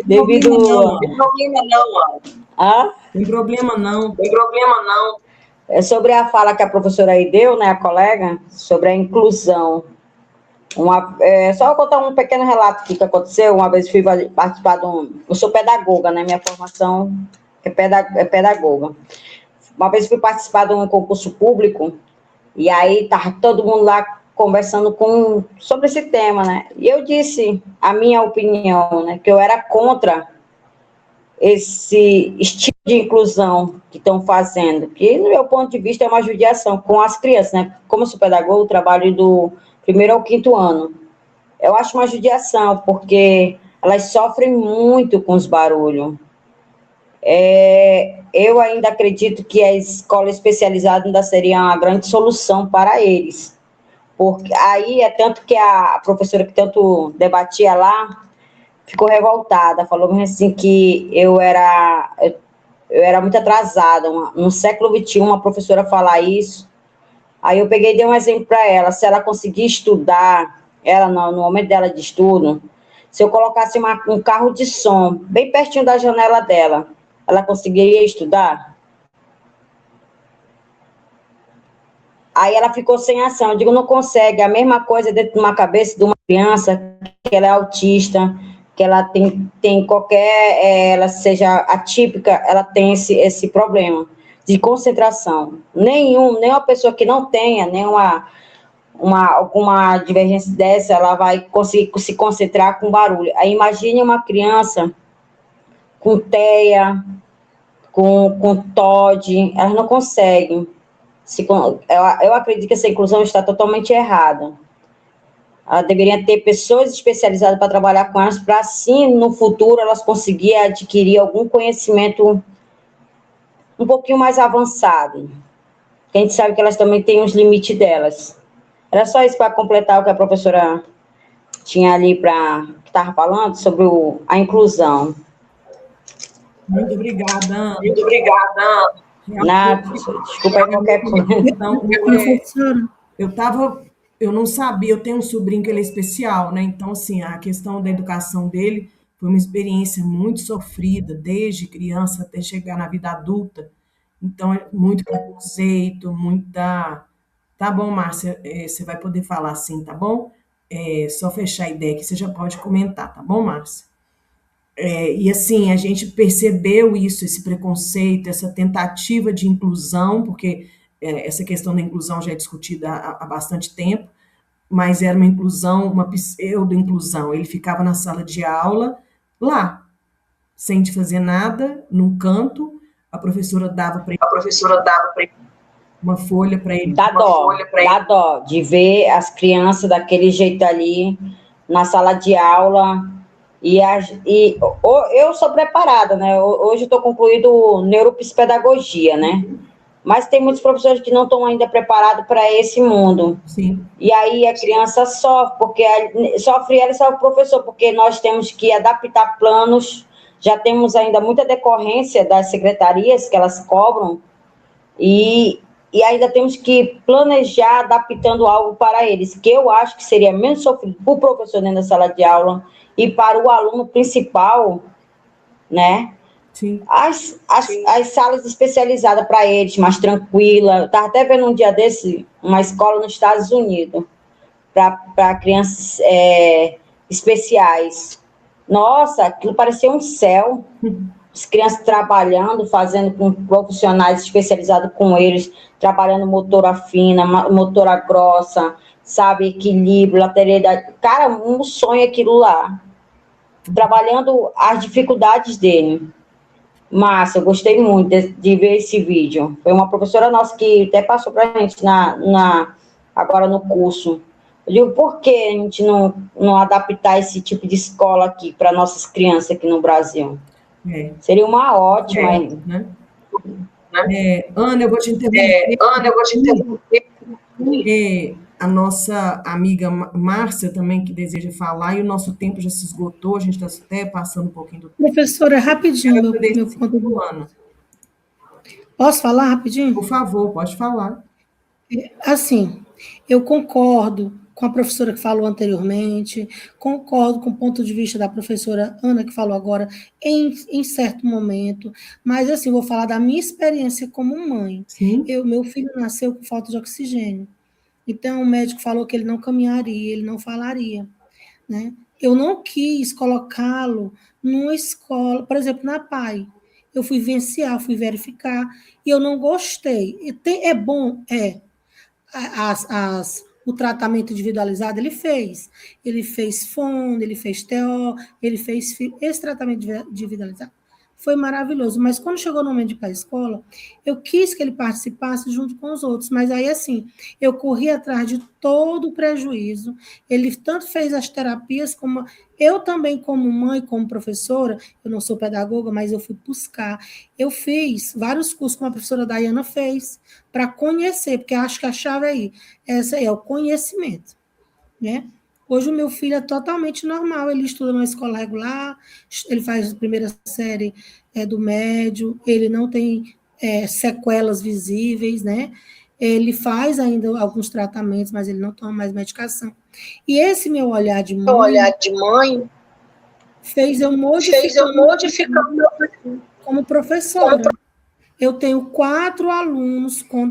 Devido... Não tem problema não, Ana. Tem problema não. Tem problema não. É sobre a fala que a professora aí deu, né, a colega, sobre a inclusão. Só vou contar um pequeno relato que aconteceu. Uma vez fui participar eu sou pedagoga, né, minha formação é pedagoga. Uma vez fui participar de um concurso público, e aí estava todo mundo lá conversando sobre esse tema, né, e eu disse a minha opinião, né, que eu era contra esse estilo de inclusão que estão fazendo, que, no meu ponto de vista, é uma judiação com as crianças, né? Como eu sou pedagoga, eu trabalho do 1º ao 5º ano. Eu acho uma judiação, porque elas sofrem muito com os barulhos. Eu ainda acredito que a escola especializada ainda seria uma grande solução para eles. Porque aí é tanto que a professora que tanto debatia lá, ficou revoltada, falou assim que eu era muito atrasada, no século XXI, uma professora falar isso. Aí eu peguei e dei um exemplo para ela, se ela conseguir estudar, ela no momento dela de estudo, se eu colocasse um carro de som bem pertinho da janela dela, ela conseguiria estudar? Aí ela ficou sem ação, eu digo, não consegue, a mesma coisa dentro de uma cabeça de uma criança, que ela é autista, que ela tem qualquer, ela seja atípica, ela tem esse problema de concentração. Nenhuma pessoa que não tenha alguma divergência dessa, ela vai conseguir se concentrar com barulho. Aí imagine uma criança com TEA, com TOD, elas não conseguem. Eu acredito que essa inclusão está totalmente errada. Ela deveria ter pessoas especializadas para trabalhar com elas, para assim, no futuro, elas conseguirem adquirir algum conhecimento um pouquinho mais avançado. A gente sabe que elas também têm os limites delas. Era só isso para completar o que a professora tinha ali que estava falando sobre a inclusão. Muito obrigada, Ana. Muito obrigada, Ana. Nada, desculpa aí qualquer coisa. Então, eu não sabia, eu tenho um sobrinho que ele é especial, né? Então, assim, a questão da educação dele foi uma experiência muito sofrida, desde criança até chegar na vida adulta. Então, é muito preconceito, muita... Tá bom, Márcia, você vai poder falar assim, tá bom? Só fechar a ideia que você já pode comentar, tá bom, Márcia? E assim, a gente percebeu isso, esse preconceito, essa tentativa de inclusão, porque essa questão da inclusão já é discutida há bastante tempo, mas era uma inclusão, uma pseudo-inclusão. Ele ficava na sala de aula, lá, sem fazer nada, num canto, a professora dava para ele uma folha para ele. Dá dó de ver as crianças daquele jeito ali, na sala de aula. Eu sou preparada, né? Hoje eu estou concluindo neuropsicopedagogia, né? Mas tem muitos professores que não estão ainda preparados para esse mundo. Sim. E aí a criança sofre, porque sofre ela e sofre o professor, porque nós temos que adaptar planos, já temos ainda muita decorrência das secretarias que elas cobram, e ainda temos que planejar adaptando algo para eles, que eu acho que seria menos sofrido para o professor dentro da sala de aula e para o aluno principal, né? Sim. As salas especializadas para eles, mais tranquila. Eu estava até vendo um dia desse, uma escola nos Estados Unidos, para crianças especiais. Nossa, aquilo parecia um céu. As crianças trabalhando, fazendo com profissionais especializados com eles, trabalhando motora fina, motora grossa, sabe, equilíbrio, lateralidade. Cara, um sonho aquilo lá. Trabalhando as dificuldades dele. Massa, eu gostei muito de ver esse vídeo. Foi uma professora nossa que até passou para a gente agora no curso. Eu digo, por que a gente não adaptar esse tipo de escola aqui para nossas crianças aqui no Brasil? Seria uma ótima. Ana, eu vou te interromper. A nossa amiga Márcia também, que deseja falar, e o nosso tempo já se esgotou, a gente está até passando um pouquinho do tempo. Professora, rapidinho, meu ponto. Ana. Posso falar rapidinho? Por favor, pode falar. Assim, eu concordo com a professora que falou anteriormente, concordo com o ponto de vista da professora Ana, que falou agora, em certo momento, mas assim, vou falar da minha experiência como mãe. Sim. Meu filho nasceu com falta de oxigênio, então o médico falou que ele não caminharia, ele não falaria, né? Eu não quis colocá-lo numa escola, por exemplo, na PAI. Eu fui verificar, e eu não gostei. É bom, o tratamento individualizado ele fez fono, ele fez TO, ele fez esse tratamento individualizado. Foi maravilhoso, mas quando chegou no momento de ir para a escola, eu quis que ele participasse junto com os outros, mas aí assim, eu corri atrás de todo o prejuízo, ele tanto fez as terapias, como eu também como mãe, como professora, eu não sou pedagoga, mas eu fui buscar, eu fiz vários cursos como a professora Daiana fez, para conhecer, porque acho que a chave essa aí é o conhecimento, né? Hoje o meu filho é totalmente normal, ele estuda numa escola regular, ele faz a primeira série do médio, ele não tem sequelas visíveis, né? Ele faz ainda alguns tratamentos, mas ele não toma mais medicação. E esse meu olhar de mãe fez eu modificar o meu perfil como professora. Eu tenho 4 alunos com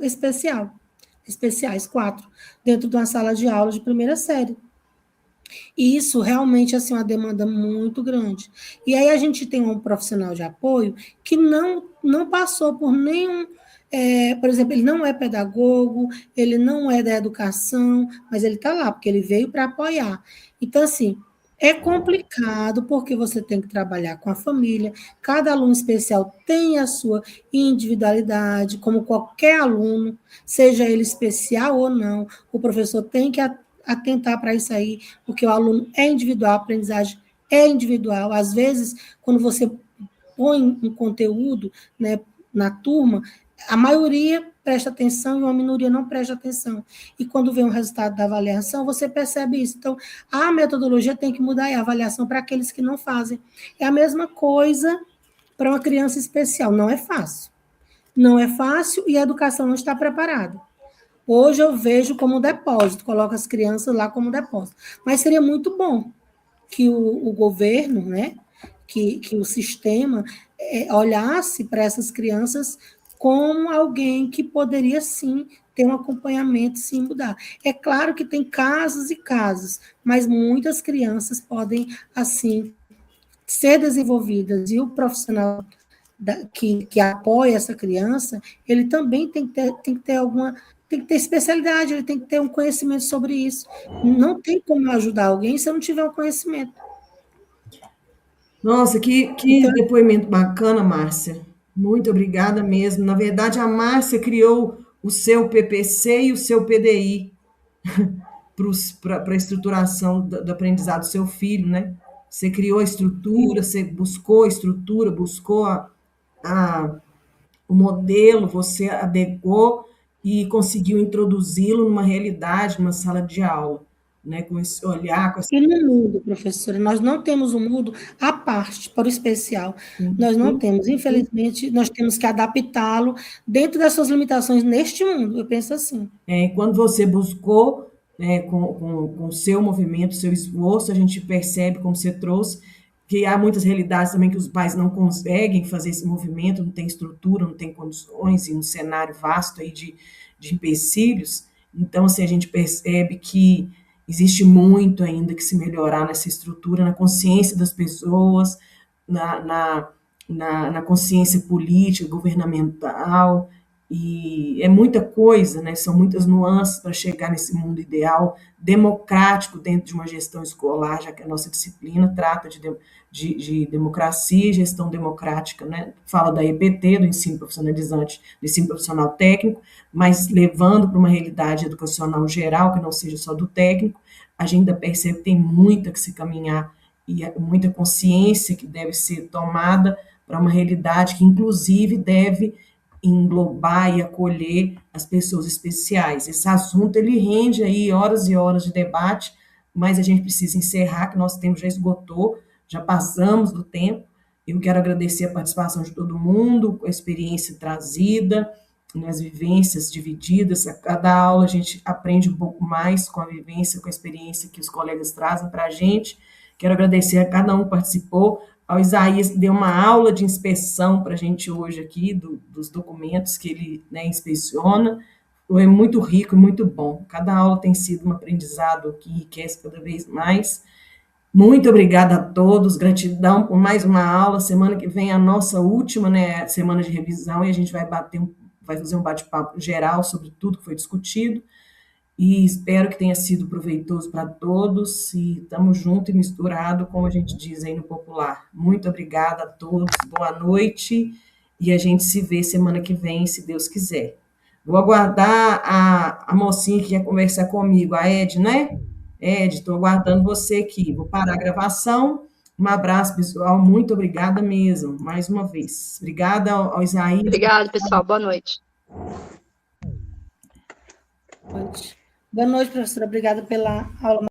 especiais, 4, dentro de uma sala de aula de primeira série. E isso realmente assim, é uma demanda muito grande. E aí a gente tem um profissional de apoio que não passou por nenhum... por exemplo, ele não é pedagogo, ele não é da educação, mas ele está lá, porque ele veio para apoiar. Então, assim, É complicado porque você tem que trabalhar com a família, cada aluno especial tem a sua individualidade, como qualquer aluno, seja ele especial ou não, o professor tem que atentar para isso aí, porque o aluno é individual, a aprendizagem é individual. Às vezes, quando você põe um conteúdo, né, na turma, a maioria presta atenção e uma minoria não presta atenção. E quando vem o resultado da avaliação, você percebe isso. Então, a metodologia tem que mudar e a avaliação para aqueles que não fazem. É a mesma coisa para uma criança especial. Não é fácil. Não é fácil e a educação não está preparada. Hoje eu vejo como depósito, coloco as crianças lá como depósito. Mas seria muito bom que o governo, né, que o sistema olhasse para essas crianças como alguém que poderia, sim, ter um acompanhamento, sim, mudar. É claro que tem casos e casos, mas muitas crianças podem, assim, ser desenvolvidas, e o profissional que apoia essa criança, ele também tem que ter especialidade, ele tem que ter um conhecimento sobre isso. Não tem como ajudar alguém se eu não tiver um conhecimento. Nossa, que depoimento bacana, Márcia. Muito obrigada mesmo. Na verdade, a Márcia criou o seu PPC e o seu PDI para a estruturação do aprendizado do seu filho, né? Você criou a estrutura, você buscou a estrutura, buscou o modelo, você adequou e conseguiu introduzi-lo numa realidade, numa sala de aula, né? Com esse olhar, com essa... E no mundo, professora, nós não temos um mundo à parte, para o especial. Nós não temos. Infelizmente, nós temos que adaptá-lo dentro das suas limitações neste mundo, eu penso assim. Quando você buscou, né, com o seu movimento, seu esforço, a gente percebe, como você trouxe, que há muitas realidades também que os pais não conseguem fazer esse movimento, não tem estrutura, não tem condições, e um cenário vasto aí de empecilhos. Então, assim, a gente percebe que existe muito ainda que se melhorar nessa estrutura, na consciência das pessoas, na consciência política, governamental, e é muita coisa, né? São muitas nuances para chegar nesse mundo ideal, democrático dentro de uma gestão escolar, já que a nossa disciplina trata de democracia e gestão democrática, né? Fala da EPT, do ensino profissionalizante, do ensino profissional técnico, mas levando para uma realidade educacional geral, que não seja só do técnico, a gente ainda percebe que tem muita que se caminhar e muita consciência que deve ser tomada para uma realidade que, inclusive, deve englobar e acolher as pessoas especiais. Esse assunto, ele rende aí horas e horas de debate, mas a gente precisa encerrar, que nosso tempo já esgotou, já passamos do tempo. Eu quero agradecer a participação de todo mundo, a experiência trazida, as vivências divididas. A cada aula a gente aprende um pouco mais com a vivência, com a experiência que os colegas trazem para a gente. Quero agradecer a cada um que participou, ao Isaías, que deu uma aula de inspeção para a gente hoje aqui, dos documentos que ele, né, inspeciona. Foi muito rico e muito bom. Cada aula tem sido um aprendizado que enriquece cada vez mais. Muito obrigada a todos, gratidão por mais uma aula. Semana que vem a nossa última, né, semana de revisão, e a gente vai fazer um bate-papo geral sobre tudo que foi discutido. E espero que tenha sido proveitoso para todos, e estamos juntos e misturados, como a gente diz aí no popular. Muito obrigada a todos, boa noite, e a gente se vê semana que vem, se Deus quiser. Vou aguardar a mocinha que quer conversar comigo, a Ed, né? Ed, estou aguardando você aqui. Vou parar a gravação. Um abraço, pessoal, muito obrigada mesmo, mais uma vez. Obrigada ao Isaías. Obrigada, pessoal, boa noite. Boa noite, professora. Obrigada pela aula.